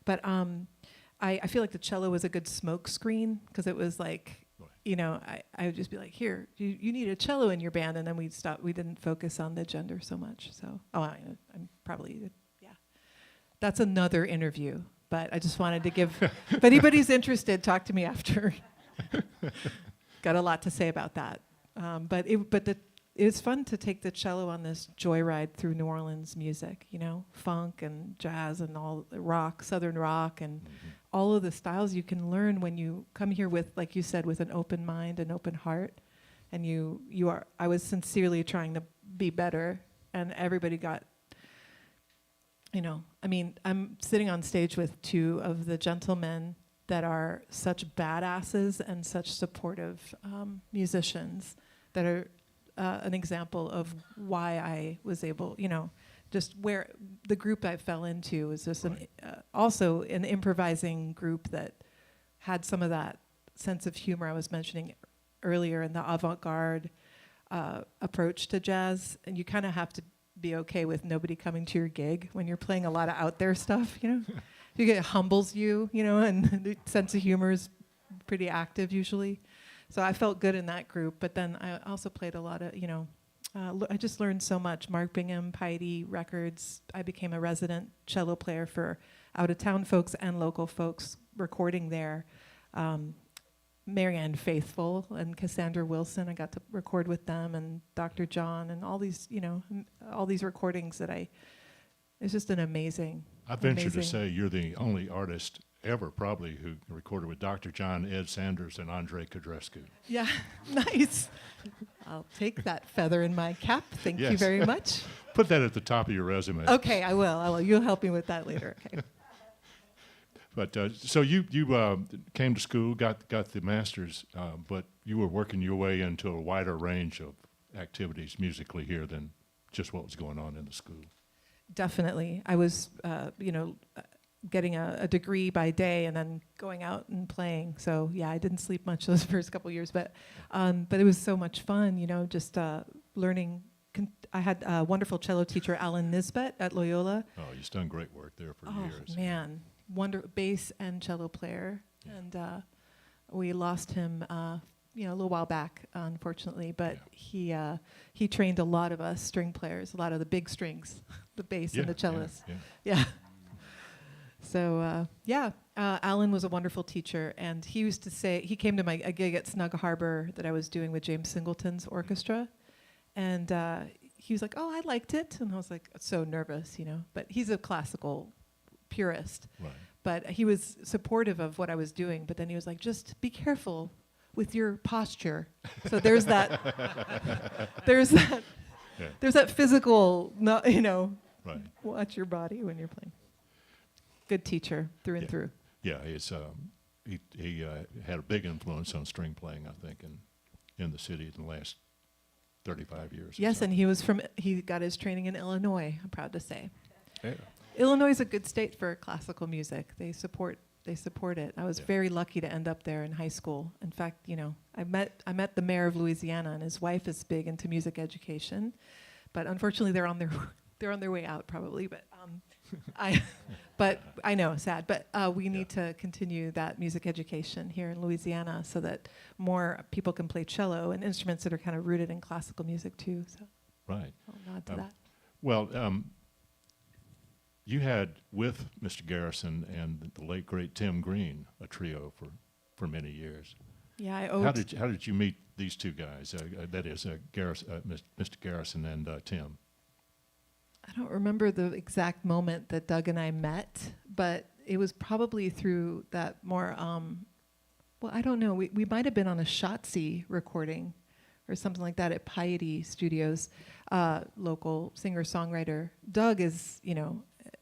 But I feel like the cello was a good smoke screen, because it was like, Right. you know, I would just be like, here, you need a cello in your band, and then we'd stop. We didn't focus on the gender so much. So, I'm probably, yeah. That's another interview, but I just wanted to give, if anybody's interested, talk to me after. Got a lot to say about that. But it was fun to take the cello on this joyride through New Orleans music, you know, funk and jazz and all rock, Southern rock, and all of the styles you can learn when you come here with, like you said, with an open mind and open heart. And I was sincerely trying to be better, and everybody got, you know, I mean, I'm sitting on stage with two of the gentlemen that are such badasses and such supportive musicians that are an example of why I was able, you know, just where the group I fell into was just also an improvising group that had some of that sense of humor I was mentioning earlier, in the avant-garde approach to jazz. And you kind of have to be okay with nobody coming to your gig when you're playing a lot of out there stuff, you know. It humbles you, you know, and the sense of humor is pretty active usually. So I felt good in that group, but then I also played a lot of, you know, I just learned so much. Mark Bingham, Piety Records. I became a resident cello player for out-of-town folks and local folks recording there. Marianne Faithfull and Cassandra Wilson, I got to record with them, and Dr. John, and all these, you know, all these recordings it's just an amazing. I venture to say you're the only artist ever probably who recorded with Dr. John, Ed Sanders, and Andre Codrescu. Yeah, nice. I'll take that feather in my cap. Thank you Yes. very much. Put that at the top of your resume. Okay, I will. You'll help me with that later. Okay. But so you came to school, got the master's, but you were working your way into a wider range of activities musically here than just what was going on in the school. Definitely. I was, getting a degree by day and then going out and playing. So yeah, I didn't sleep much those first couple years, but it was so much fun, you know, just learning. I had a wonderful cello teacher, Alan Nisbet at Loyola. Oh, you've done great work there for years. Oh man, bass and cello player, Yeah. and we lost him, a little while back, unfortunately. But he trained a lot of us string players, a lot of the big strings, the bass and the cellists. Yeah. So Alan was a wonderful teacher, and he used to say, he came to a gig at Snug Harbor that I was doing with James Singleton's orchestra, and he was like, "Oh, I liked it," and I was like, so nervous, you know. But he's a classical purist, Right. but he was supportive of what I was doing. But then he was like, "Just be careful with your posture." So there's that. There's that physical, right. Watch your body when you're playing. good teacher through and Yeah. through. Yeah, he had a big influence on string playing, I think, in the city in the last 35 years. or Yes, and something. he got his training in Illinois, I'm proud to say. Yeah. Illinois is a good state for classical music. They support it. I was Yeah. very lucky to end up there in high school. In fact, I met the mayor of Louisiana, and his wife is big into music education, but unfortunately they're on their way out probably. But I know, sad. But we need to continue that music education here in Louisiana so that more people can play cello and instruments that are kind of rooted in classical music too. So Right. I'll nod to that. Well, you had with Mr. Garrison and the late great Tim Green a trio for many years. Yeah, How did you meet these two guys? That is, Mr. Garrison and Tim. I don't remember the exact moment that Doug and I met, but it was probably through that more, well, I don't know. We might have been on a Shotzi recording or something like that at Piety Studios, local singer-songwriter. Doug is,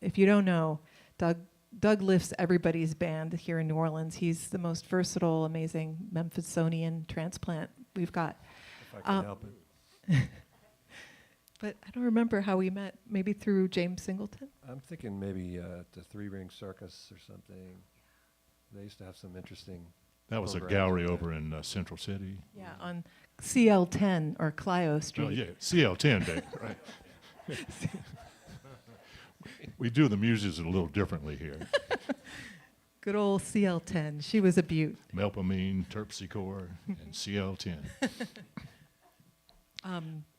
if you don't know, Doug lifts everybody's band here in New Orleans. He's the most versatile, amazing Memphisonian transplant we've got. If I can help it. But I don't remember how we met. Maybe through James Singleton? I'm thinking maybe at the Three Ring Circus or something. They used to have some interesting. That was a programs gallery there. over in Central City. Yeah, on CL10 or Clio Street. Oh, yeah, CL10 Day, right. We do the muses a little differently here. Good old CL10. She was a beaut. Melpomene, terpsichore, and CL10.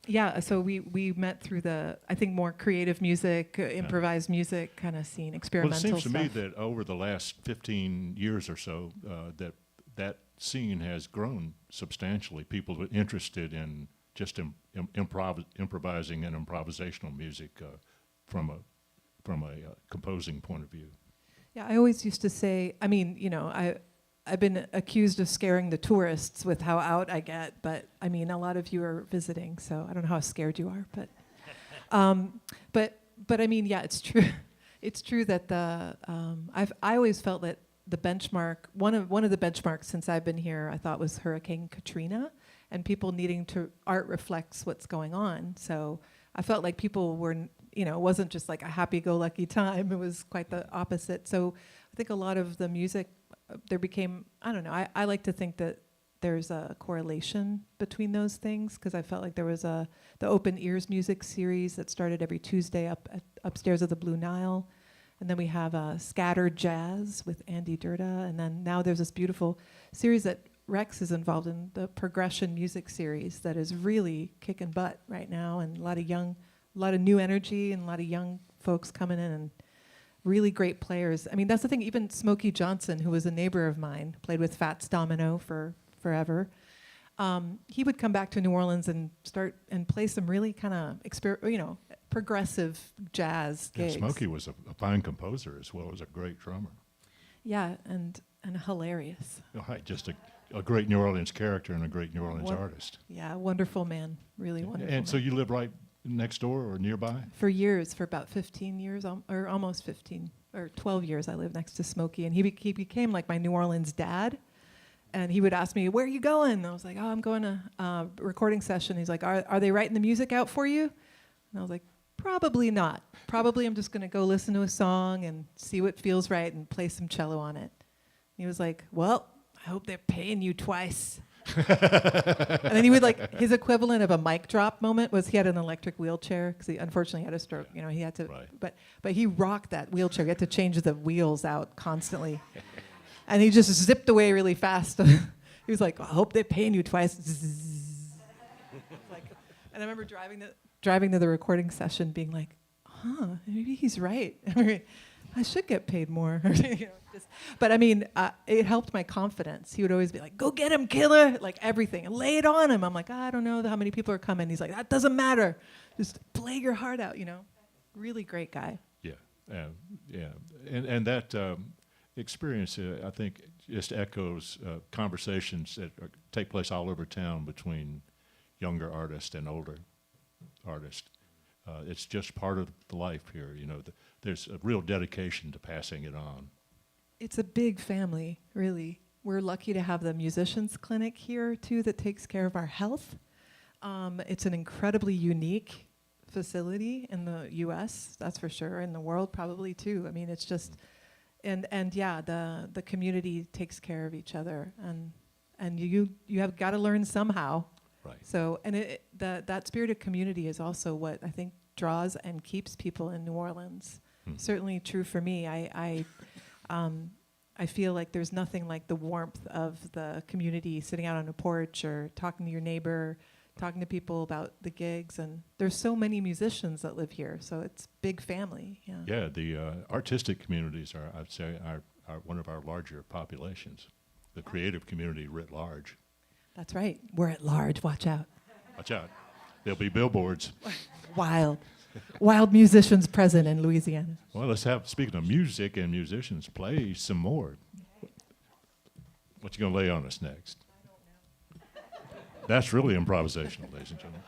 Yeah, so we met through the, I think, more creative music, improvised music kind of scene, Well, experimental it seems to me stuff. that over the last 15 years or so, that scene has grown substantially. People are interested in just improvising and improvisational music from a composing point of view. Yeah, I always used to say, I mean, I've been accused of scaring the tourists with how out I get, but I mean, a lot of you are visiting, so I don't know how scared you are, but I mean, yeah, it's true. It's true that I always felt that the benchmark, one of the benchmarks since I've been here, I thought was Hurricane Katrina, and people needing art reflects what's going on. So I felt like people were, it wasn't just like a happy-go-lucky time. It was quite the opposite. So I think a lot of the music, there became, I don't know, I like to think that there's a correlation between those things, because I felt like there was the Open Ears music series that started every Tuesday upstairs of the Blue Nile. And then we have Scattered Jazz with Andy Durda. And then now there's this beautiful series that Rex is involved in, the Progression Music Series, that is really kicking butt right now, and a lot of new energy and a lot of young folks coming in and really great players. I mean, that's the thing, even Smokey Johnson, who was a neighbor of mine, played with Fats Domino for forever. He would come back to New Orleans and start and play some really kind of progressive jazz gigs. Yeah, Smokey was a fine composer as well as a great drummer. Yeah, and hilarious. Right, just a great New Orleans character and a great New Orleans artist. Yeah, wonderful man, really wonderful. And so man. you live right next door or nearby? For years, for about 15 years, or almost 15, or 12 years, I lived next to Smokey, and he became like my New Orleans dad. And he would ask me, "Where are you going?" And I was like, "Oh, I'm going to a recording session." He's like, "Are they writing the music out for you?" And I was like, "Probably not. Probably I'm just going to go listen to a song and see what feels right and play some cello on it." And he was like, "Well, I hope they're paying you twice." And then he would his equivalent of a mic drop moment was he had an electric wheelchair because he unfortunately had a stroke. He had to, Right. but he rocked that wheelchair. He had to change the wheels out constantly. And he just zipped away really fast. He was like, "I hope they're paying you twice." And I remember driving to the recording session being like, maybe he's right. I should get paid more. But I mean, it helped my confidence. He would always be like, "Go get him, killer," like everything, and lay it on him. I'm like, I don't know how many people are coming. He's like, "That doesn't matter. Just play your heart out, Really great guy. Yeah, and that experience, I think, just echoes conversations that take place all over town between younger artists and older artists. It's just part of the life here. You know, there's a real dedication to passing it on. It's a big family, really. We're lucky to have the musicians clinic here too that takes care of our health. It's an incredibly unique facility in the U.S., that's for sure, in the world probably too. I mean, it's just, and yeah, the community takes care of each other, and you have got to learn somehow. Right. So, and that spirit of community is also what I think draws and keeps people in New Orleans. Certainly true for me. I feel like there's nothing like the warmth of the community, sitting out on a porch or talking to your neighbor, talking to people about the gigs. And there's so many musicians that live here, so it's big family. Yeah. Yeah, the artistic communities are, I'd say, are one of our larger populations. The creative community writ large. That's right. We're at large. Watch out. Watch out. There'll be billboards. Wild musicians present in Louisiana. Well, let's have, speaking of music and musicians, play some more. What you gonna lay on us next? I don't know. That's really improvisational, ladies and gentlemen.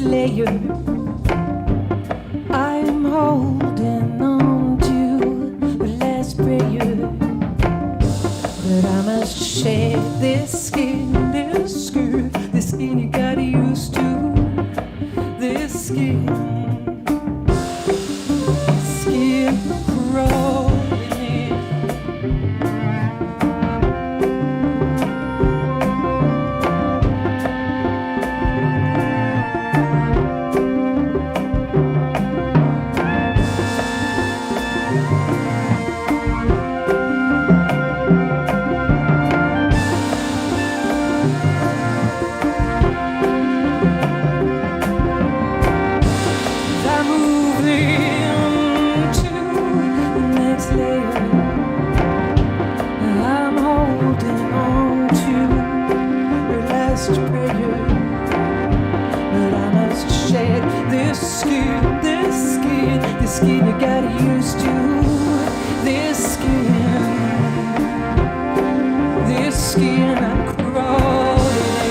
layer. I'm holding on to the last prayer, but I must shed this skin, this skirt, this skin you got used to, this skin crawling in. got used to this skin I'm crawling in.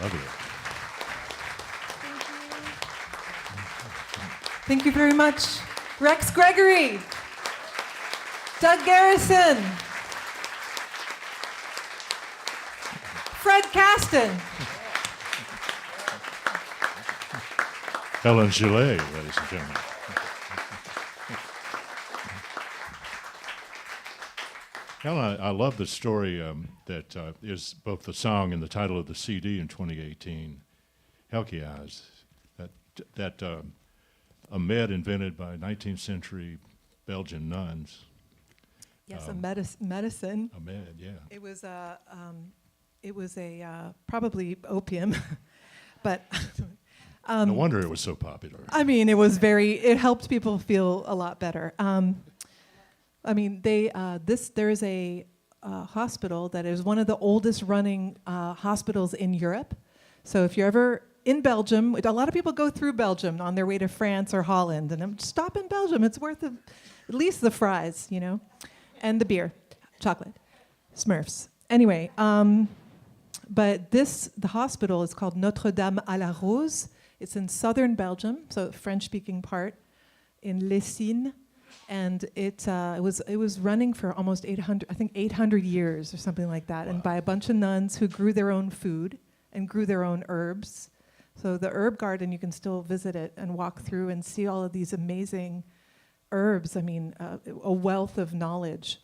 Love you. Thank you very much. Rex Gregory, Doug Garrison, Fred Kasten. Helen Gillet, ladies and gentlemen. Helen, I love the story that is both the song and the title of the CD in 2018, Helkiaz, that a med invented by 19th century Belgian nuns. Yes, a medicine. A med, yeah. It was a probably opium, but No wonder it was so popular. I mean, it helped people feel a lot better. I mean, there is a hospital that is one of the oldest running hospitals in Europe. So if you're ever in Belgium, a lot of people go through Belgium on their way to France or Holland, and stop in Belgium. It's worth at least the fries, and the beer, chocolate, Smurfs. Anyway, But the hospital is called Notre-Dame à la Rose. It's in southern Belgium, so French-speaking part, in Lessines. And it was running for almost 800 years or something like that, Wow. and by a bunch of nuns who grew their own food and grew their own herbs. So the herb garden, you can still visit it and walk through and see all of these amazing herbs. I mean, a wealth of knowledge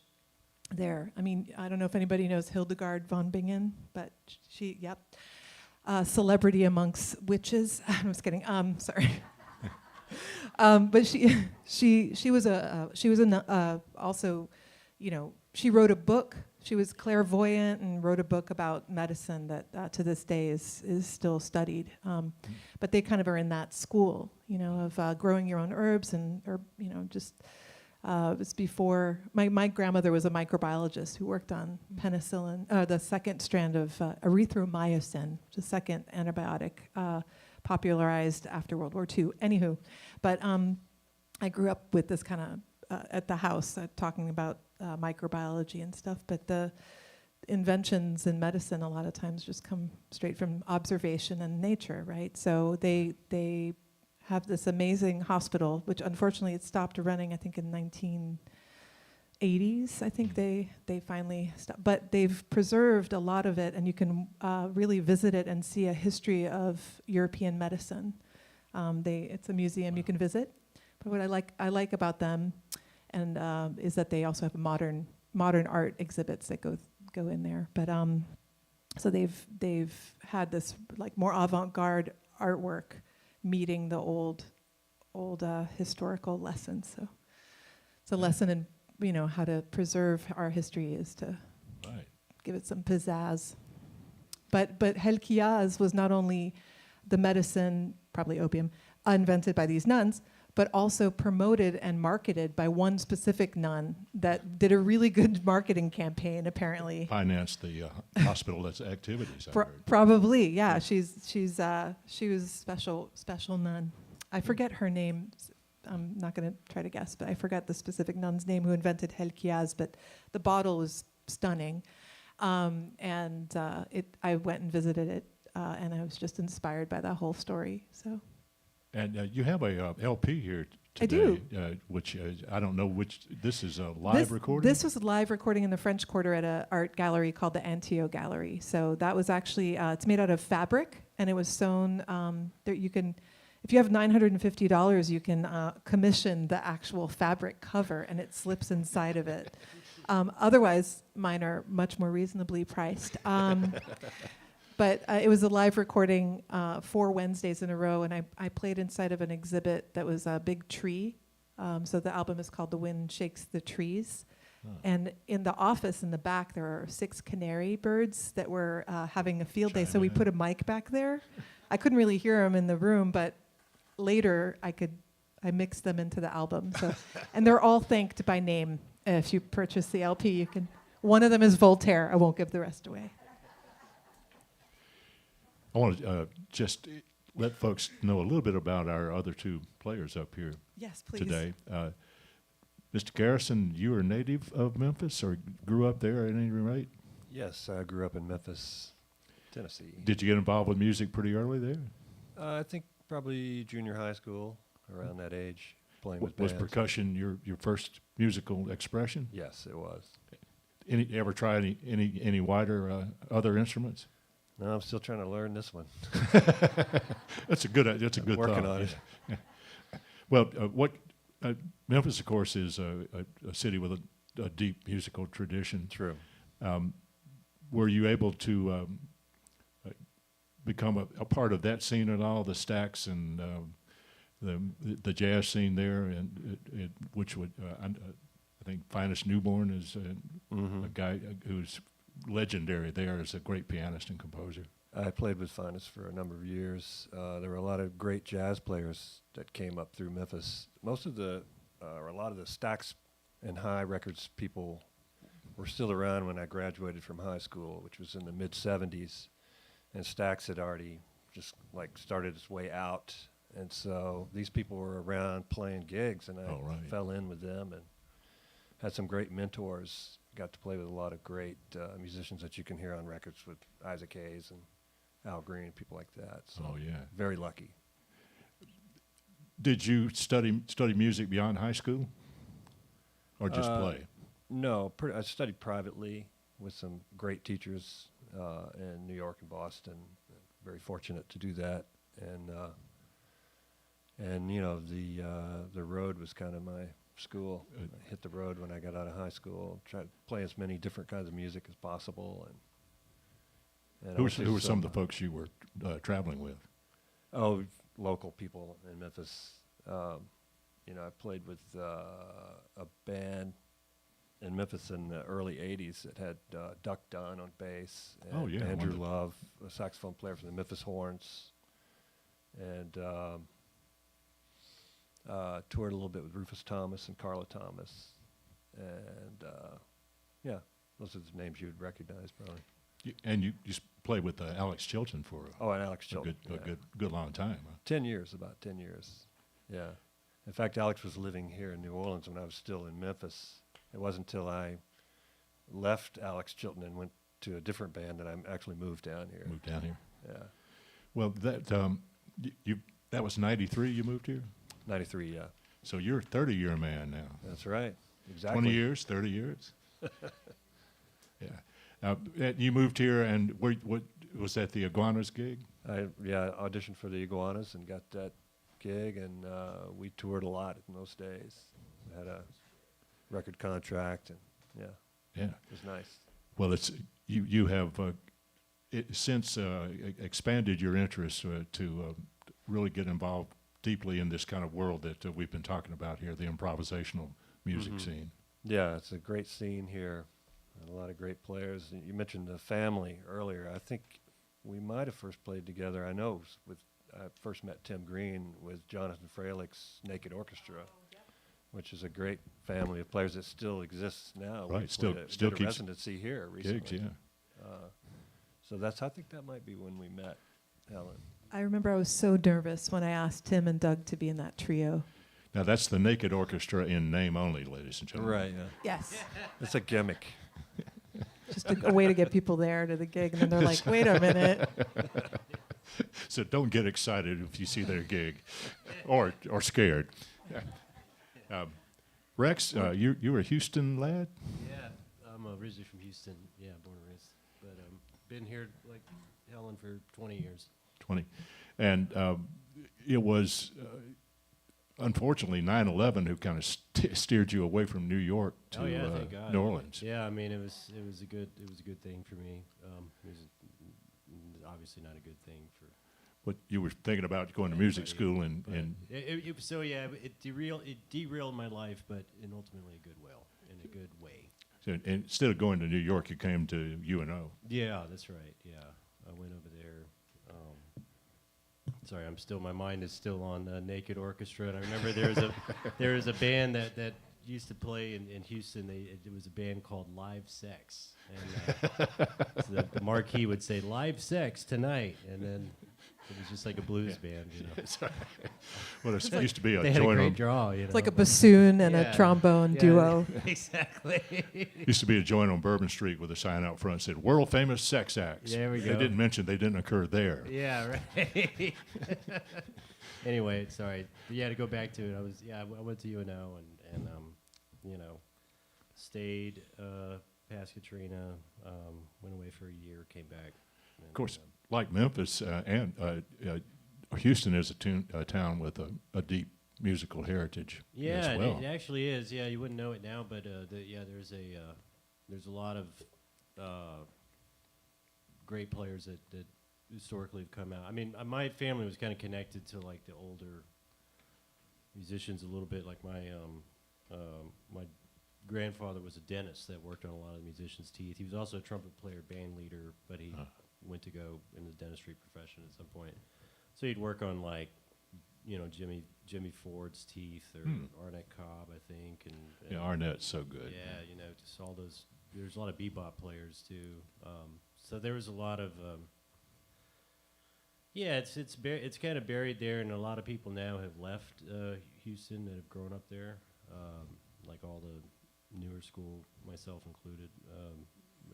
there. I mean, I don't know if anybody knows Hildegard von Bingen, but she, yep, celebrity amongst witches. I'm just kidding. Sorry. But she was also, you know, she wrote a book. She was clairvoyant and wrote a book about medicine that to this day is still studied. But they kind of are in that school, you know, of growing your own herbs and you know, just it's before my grandmother was a microbiologist who worked on penicillin, the second strand of erythromycin, the second antibiotic popularized after World War II. Anywho, but I grew up with this kind of at the house talking about microbiology and stuff, but the inventions in medicine a lot of times just come straight from observation and nature, right? So they have this amazing hospital, which unfortunately it stopped running, I think in 1980s. I think they finally stopped, but they've preserved a lot of it, and you can really visit it and see a history of European medicine. It's a museum you can visit. But what I like about them, and is that they also have modern art exhibits that go in there. But so they've had this like more avant-garde artwork meeting the old historical lessons. So it's a lesson in, you know, how to preserve our history is to give it some pizzazz. But Helkiaz was not only the medicine, probably opium, invented by these nuns, but also promoted and marketed by one specific nun that did a really good marketing campaign, apparently. Financed the hospital's activities, I heard. Probably, yeah. She was a special nun. I forget her name. I'm not going to try to guess, but I forgot the specific nun's name who invented Helkiaz, but the bottle was stunning. And I went and visited it, and I was just inspired by that whole story, so. And you have a LP here today. I do. Which I don't know which. This is a live recording? This was a live recording in the French Quarter at an art gallery called the Antio Gallery. So that was actually, it's made out of fabric, and it was sewn. There you can, if you have $950, you can commission the actual fabric cover, and it slips inside of it. Otherwise, mine are much more reasonably priced. But it was a live recording 4 Wednesdays in a row, and I played inside of an exhibit that was a big tree. So the album is called The Wind Shakes the Trees. And in the office in the back, there are 6 canary birds that were having a field day. So we put a mic back there. I couldn't really hear them in the room, but later I mixed them into the album. So, and they're all thanked by name. If you purchase the LP, you can. One of them is Voltaire. I won't give the rest away. I want to just let folks know a little bit about our other 2 players up here Yes, please. today. Mr. Garrison, you are a native of Memphis or grew up there at any rate? Yes, I grew up in Memphis, Tennessee. Did you get involved with music pretty early there? I think probably junior high school, around that age, playing with Was bands. percussion your first musical expression? Yes, it was. Ever try any wider other instruments? No, I'm still trying to learn this one. That's a good Working thought. on it. Yeah. Well, Memphis, of course, is a city with a deep musical tradition. True. Were you able to become a part of that scene at all? The Stax and the jazz scene there, and which would I think Finest Newborn is a guy who's legendary there as a great pianist and composer. I played with Finest for a number of years. There were a lot of great jazz players that came up through Memphis. Most of the, or a lot of the Stax and High Records people were still around when I graduated from high school, which was in the mid-'70s. And Stax had already just like started its way out. And so these people were around playing gigs, and I fell in with them. And had some great mentors. Got to play with a lot of great musicians that you can hear on records with Isaac Hayes and Al Green, people like that. So Oh, yeah. very lucky. Did you study music beyond high school, or just play? No, I studied privately with some great teachers in New York and Boston. Very fortunate to do that, and you know the road was kind of my school. I hit the road when I got out of high school. Tried to play as many different kinds of music as possible, and Who were some of the folks you were traveling with? Oh, local people in Memphis. You know, I played with a band in Memphis in the early '80s that had Duck Dunn on bass, and Oh, yeah, Andrew wonderful. Love, a saxophone player from the Memphis Horns, and toured a little bit with Rufus Thomas and Carla Thomas, and yeah, those are the names you would recognize probably. And you played with Alex Chilton for Oh, and Alex a Chilton. good long time. Huh? 10 years, about 10 years. Yeah. In fact, Alex was living here in New Orleans when I was still in Memphis. It wasn't until I left Alex Chilton and went to a different band that I actually moved down here. Moved down here. Yeah. Well, that was '93. You moved here, 93, yeah. so you're a 30-year man now. That's right. Exactly. 20 years, 30 years. Yeah. You moved here, and what was that? The Iguanas gig? I auditioned for the Iguanas and got that gig, and we toured a lot in those days. We had a record contract, and yeah, Yeah. it was nice. Well, it's you have since expanded your interest to really get involved deeply in this kind of world that we've been talking about here, the improvisational music scene. Yeah, it's a great scene here. And a lot of great players. And you mentioned the family earlier. I think we might have first played together. I know I first met Tim Green with Jonathan Freilic's Naked Orchestra, which is a great family of players that still exists now. Right, We still played still did a keeps residency here recently. gigs, yeah. So I think that might be when we met, Helen. I remember I was so nervous when I asked Tim and Doug to be in that trio. Now that's the Naked Orchestra in name only, ladies and gentlemen. Right. Yeah. Yes. It's a gimmick. Just a way to get people there to the gig, and then they're like, wait a minute. So don't get excited if you see their gig, or scared. Rex, you were a Houston lad. Yeah, I'm originally from Houston. Yeah, born and raised, but been here like Helen for 20 years. 20, and it was unfortunately 9/11 who kind of steered you away from New York to Thank God. New Orleans. Yeah, I mean it was a good thing for me. It was obviously not a good thing for. But you were thinking about going to music school, and it derailed my life, but in ultimately a good way. so instead of going to New York, you came to UNO. Yeah, that's right. Yeah, I went over there. Sorry, my mind is still on Naked Orchestra, and I remember there was a band that used to play in Houston. It was a band called Live Sex, and so the marquee would say "Live Sex tonight," and then it was just like a blues band, you know. Well, it used to be a They had a joint great on draw, you know. It's like a bassoon and Yeah. a trombone Yeah, duo. Exactly. used to be a joint on Bourbon Street with a sign out front that said "World Famous Sex Acts." There we They go. didn't mention they didn't occur there. Yeah, right. Anyway, sorry. Yeah, to go back to it, I went to UNO and you know, stayed past Katrina, went away for a year, came back. And, Of course, like Memphis and Houston is a town with a deep musical heritage yeah, as well. it actually is. Yeah, you wouldn't know it now, but there's a lot of great players that historically have come out. I mean, my family was kind of connected to like the older musicians a little bit. Like my grandfather was a dentist that worked on a lot of the musicians' teeth. He was also a trumpet player, band leader, but he went to go in the dentistry profession at some point. So he'd work on like, you know, Jimmy Ford's teeth or Arnett Cobb, I think, and Yeah, Arnett's so good. yeah, you know, just all those. There's a lot of bebop players too. So there was a lot of. Yeah, it's kind of buried there, and a lot of people now have left Houston that have grown up there, like all the newer regular school, myself included.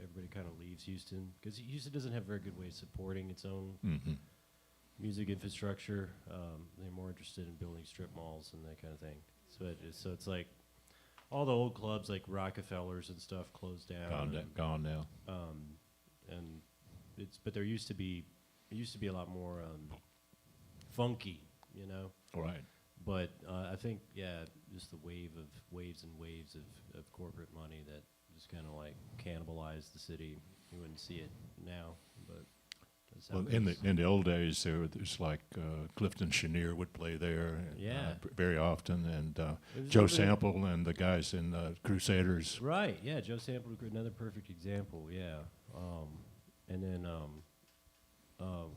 Everybody kind of leaves Houston because Houston doesn't have a very good way of supporting its own music infrastructure. They're more interested in building strip malls and that kind of thing. So it's like all the old clubs like Rockefellers and stuff closed down. Gone now. And but there used to be a lot more funky, you know. Right. But I think just the waves and waves of corporate money that just kind of like cannibalized the city. You wouldn't see it now, but that's how Well, it is. in the old days, there's like Clifton Chenier would play there, very often, and It was Joe a little bit- Sample and the guys in Crusaders. Right, yeah, Joe Sample, another perfect example, yeah. And then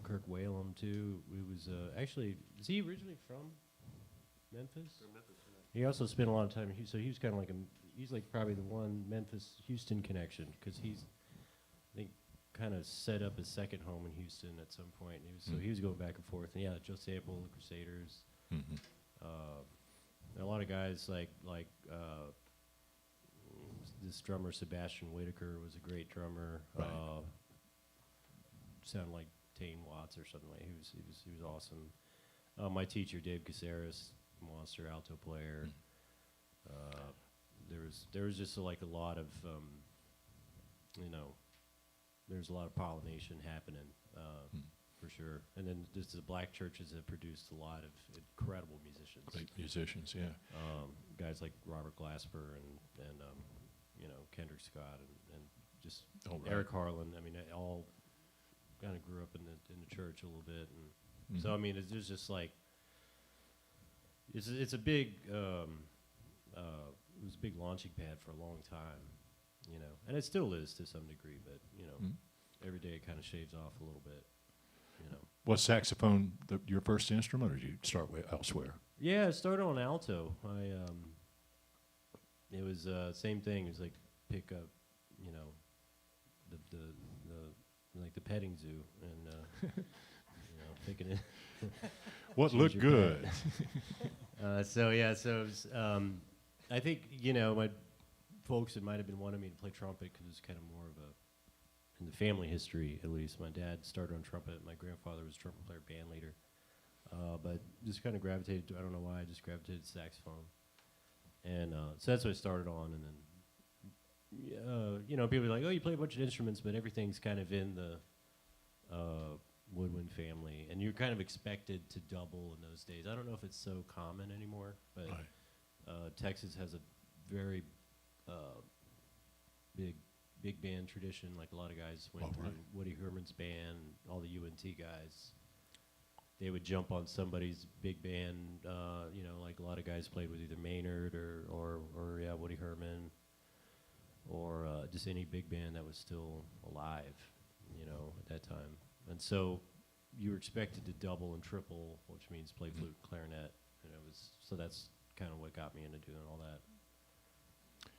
Kirk Whalum too. It was actually, is he originally from Memphis? From Memphis, yeah. He also spent a lot of time. So he was kind of like he's like probably the one Memphis-Houston connection because he's, I think, kind of set up his second home in Houston at some point. And so he was going back and forth. And yeah, Joe Sample, the Crusaders. And a lot of guys like this drummer Sebastian Whitaker was a great drummer. Right. Sounded like Tane Watts or something. Like he was awesome. My teacher Dave Caceres, monster alto player. There was just like a lot of there's a lot of pollination happening for sure. And then just the black churches have produced a lot of incredible musicians. Great musicians, yeah. Guys like Robert Glasper and Kendrick Scott and just Eric Harlan. I mean, they all kind of grew up in the church a little bit, and so I mean, it's just like it's a big it was a big launching pad for a long time, you know, and it still is to some degree, but you know, every day it kind of shaves off a little bit, you know. Was saxophone your first instrument, or did you start elsewhere? Yeah, I started on alto. It was same thing. It was like pick up, you know, the like the petting zoo, and you know, picking it. What Choose looked your good? So it was, I think, you know, my folks that might have been wanting me to play trumpet because it's kind of more of a, in the family history at least, my dad started on trumpet, my grandfather was a trumpet player, band leader, but just kind of gravitated to, I don't know why, I just gravitated to saxophone. And so that's what I started on, and then, you know, people are like, oh, you play a bunch of instruments, but everything's kind of in the woodwind family, and you're kind of expected to double in those days. I don't know if it's so common anymore, but Texas has a very big band tradition. Like a lot of guys went through Woody Herman's band, all the UNT guys. They would jump on somebody's big band, you know, like a lot of guys played with either Maynard or Woody Herman, or just any big band that was still alive, you know, at that time. And so you were expected to double and triple, which means play flute, clarinet, and so that's kind of what got me into doing all that,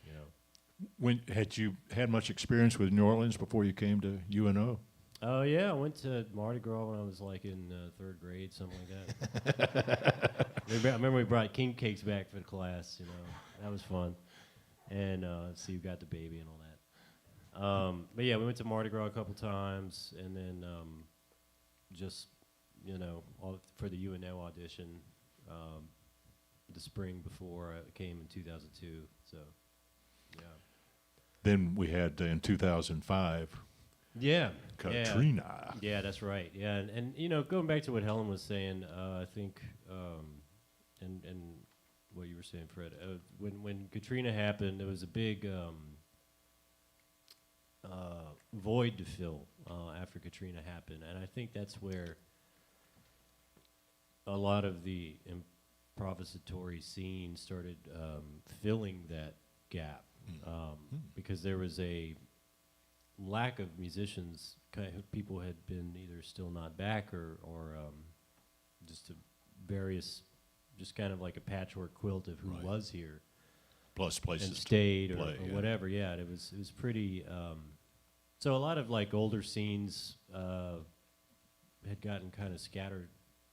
you know. When had you had much experience with New Orleans before you came to UNO? Oh yeah, I went to Mardi Gras when I was like in third grade, something like that. I remember we brought king cakes back for the class. You know, that was fun. And so you got the baby and all that. But yeah, we went to Mardi Gras a couple times, and then just, you know, for the UNO audition the spring before I came in 2002. So yeah. Then we had in 2005. Yeah. Katrina. Yeah, that's right. Yeah, and you know, going back to what Helen was saying, I think, and what you were saying, Fred, when Katrina happened, there was a big void to fill after Katrina happened, and I think that's where a lot of the improvisatory scene started filling that gap, because there was a lack of musicians. People had been either still not back or just various, just kind of like a patchwork quilt of who was here, plus places and stayed to play, or whatever. Yeah, it was pretty. So a lot of like older scenes had gotten kind of scattered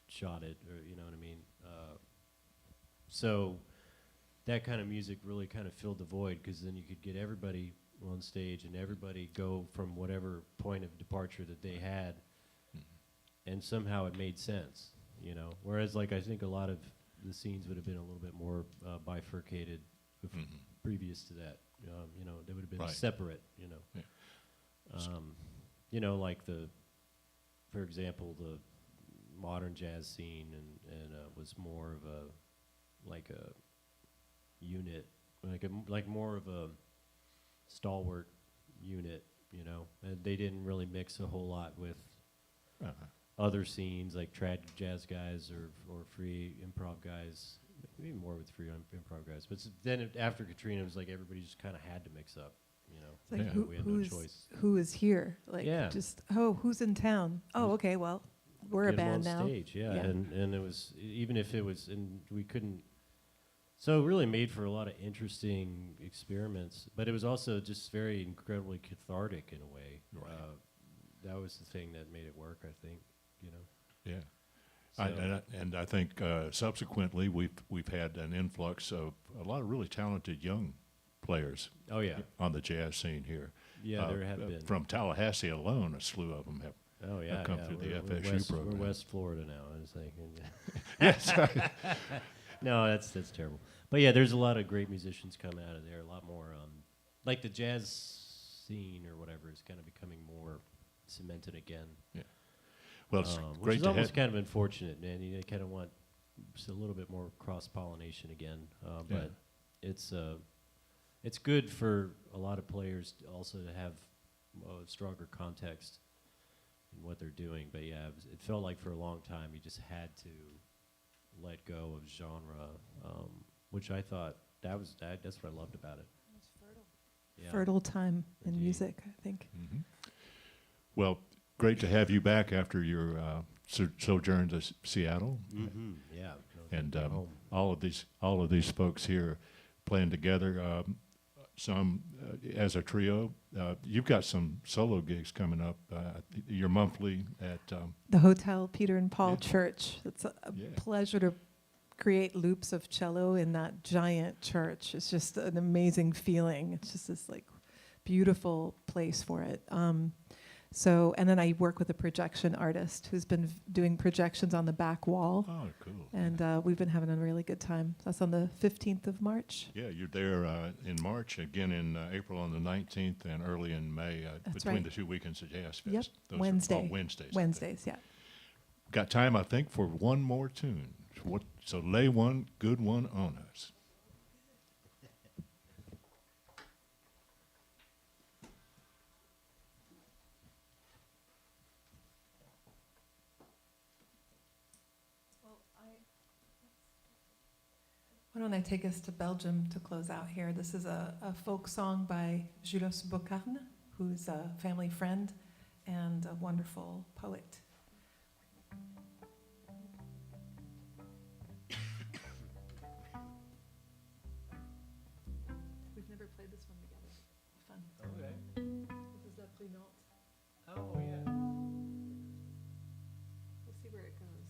shotted, or you know what I mean. So that kind of music really kind of filled the void, because then you could get everybody on stage and everybody go from whatever point of departure that they had, and somehow it made sense, you know. Whereas, like, I think a lot of the scenes would have been a little bit more bifurcated previous to that. You know, they would have been Right. separate, you know. Yeah. You know, like for example, the modern jazz scene and was more of a unit, like more of a stalwart unit, you know. And they didn't really mix a whole lot with other scenes like trad jazz guys or free improv guys, maybe more with free improv guys. But then after Katrina, it was like everybody just kind of had to mix up, you know. It's like Yeah. We had no choice. who is here? Like, Yeah. just, who's in town? Oh, okay, well, we're a Get 'em band on now. stage, yeah. Yeah. And it was, even if it was, and we couldn't, so it really made for a lot of interesting experiments, but it was also just very incredibly cathartic in a way. Right. That was the thing that made it work, I think, you know. Yeah. So- And I think subsequently we've had an influx of a lot of really talented young players Oh, yeah. on the jazz scene here. Yeah, there have been. From Tallahassee alone, a slew of them have. Oh, yeah, come yeah. through the we're FSU West, program. We're West Florida now, I was thinking. Yes. No, that's terrible. But yeah, there's a lot of great musicians come out of there. A lot more, like the jazz scene or whatever is kind of becoming more cemented again. Well, it's Which great is to almost have. kind of unfortunate, man. You kind of want just a little bit more cross pollination again. But it's good for a lot of players also to have a stronger context in what they're doing. But yeah, it felt like for a long time you just had to let go of genre, which I thought that's what I loved about it. Yeah. Fertile time in Indeed. music, I think. Well, great to have you back after your sojourn to Seattle. Mm-hmm. Yeah. No, And good home. all of these folks here playing together. Some as a trio. You've got some solo gigs coming up. Your monthly at The Hotel Peter and Paul Yeah. Church. It's a Yeah. pleasure to create loops of cello in that giant church. It's just an amazing feeling. It's just this like beautiful place for it. And then I work with a projection artist who's been doing projections on the back wall. Oh, cool. And we've been having a really good time. That's on the 15th of March. Yeah, you're there in March, again in April on the 19th, and early in May That's between right. the 2 weekends of Jazz Fest. Yep, Those Wednesday. Are all Wednesdays. I think. Wednesdays, yeah. Got time, I think, for one more tune. So lay one good one on us. Why don't I take us to Belgium to close out here? This is a folk song by Jules Bocarne, who's a family friend and a wonderful poet. We've never played this one together. Fun. Okay. This is La Brunante. Oh, yeah. We'll see where it goes.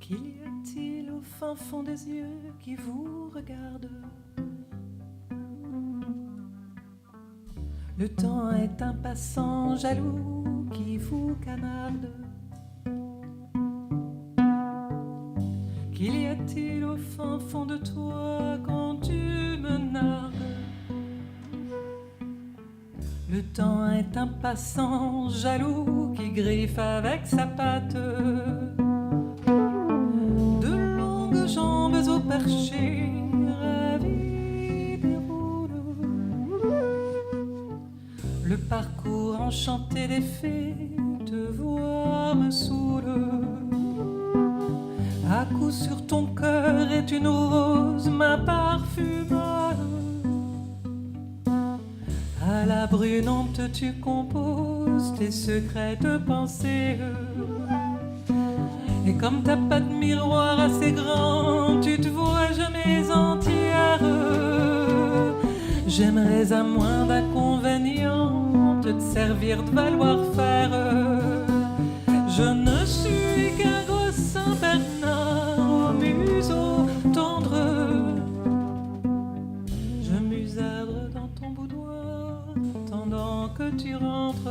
Qu'y a-t-il au fin fond des yeux qui vous regardent? Le temps est un passant jaloux qui vous canarde. Qu'y a-t-il au fin fond de toi quand tu me nargues? Le temps est un passant jaloux qui griffe avec sa patte de longues jambes au perché, ravi déroule le parcours enchanté des fées, te voir me saoule. À coup sur ton cœur est une rose, ma parfumeur. À À la brunante, tu composes tes secrètes pensées. Et comme t'as pas de miroir assez grand, tu te vois jamais entière. J'aimerais à moins d'inconvénients te servir de valoir-faire. Je ne suis qu'un gros Saint-Bernard au museau tendre. Je musardre dans ton boudoir, attendant que tu rentres.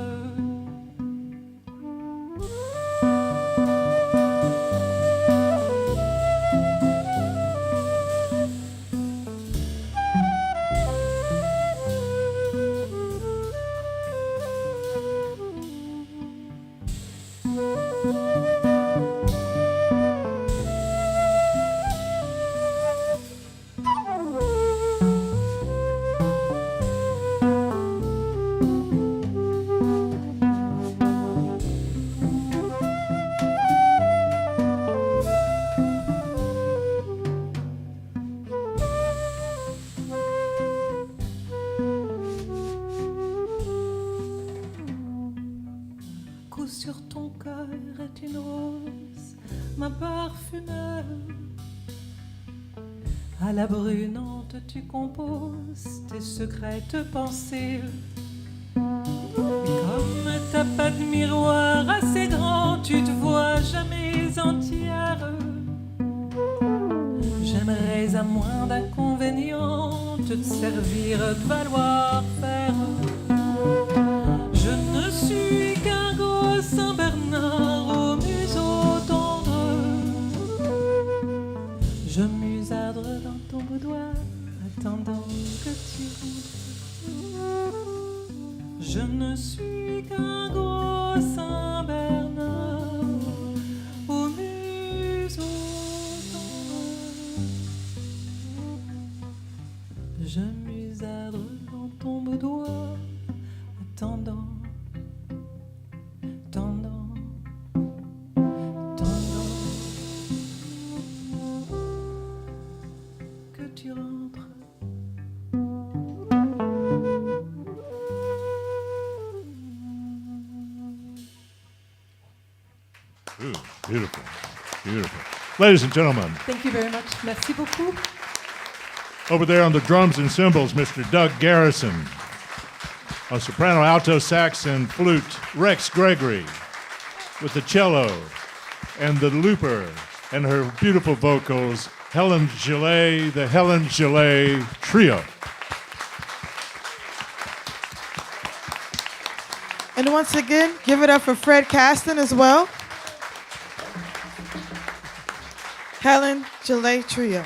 Coup sur ton cœur est une rose, ma parfumeur. À la brunante, tu composes tes secrètes pensées. Et comme t'as pas de miroir assez grand, tu te vois jamais entière. J'aimerais à moins d'inconvénients te servir de valoir-faire. Je ne suis qu'un gros Saint-Bernard au museau tendre. Je musardre dans ton boudoir, attendant que tu rentres. Je ne suis qu'un gros Saint-Bernard au museau tendre. Je musardre dans ton boudoir, attendant, attendant, attendant que tu rentres. Ooh, beautiful, beautiful. Ladies and gentlemen, Thank you very much. Merci beaucoup. over there on the drums and cymbals, Mr. Doug Garrison. On soprano, alto sax, and flute, Rex Gregory. With the cello and the looper and her beautiful vocals, Helen Gillet, the Helen Gillet Trio. And once again, give it up for Fred Kasten as well. Helen Gillet Trio.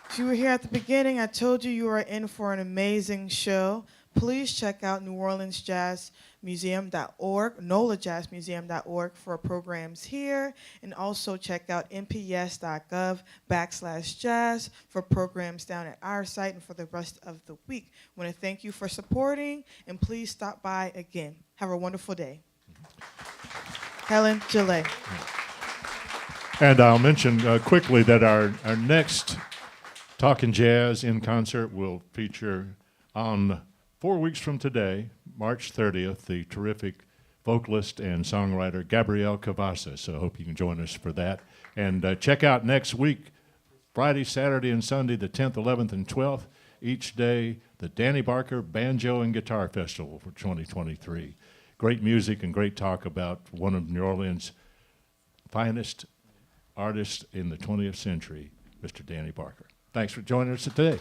If you were here at the beginning, I told you are in for an amazing show. Please check out NewOrleansJazzMuseum.org, NOLAJazzMuseum.org for programs here, and also check out nps.gov/jazz for programs down at our site and for the rest of the week. I want to thank you for supporting, and please stop by again. Have a wonderful day. Helen Gillet. And I'll mention quickly that our next Talkin' Jazz in concert will feature on 4 weeks from today, March 30th, the terrific vocalist and songwriter Gabrielle Cavassa. So I hope you can join us for that. And check out next week, Friday, Saturday, and Sunday, the 10th, 11th, and 12th, each day, the Danny Barker Banjo and Guitar Festival for 2023. Great music and great talk about one of New Orleans' finest artists in the 20th century, Mr. Danny Barker. Thanks for joining us today.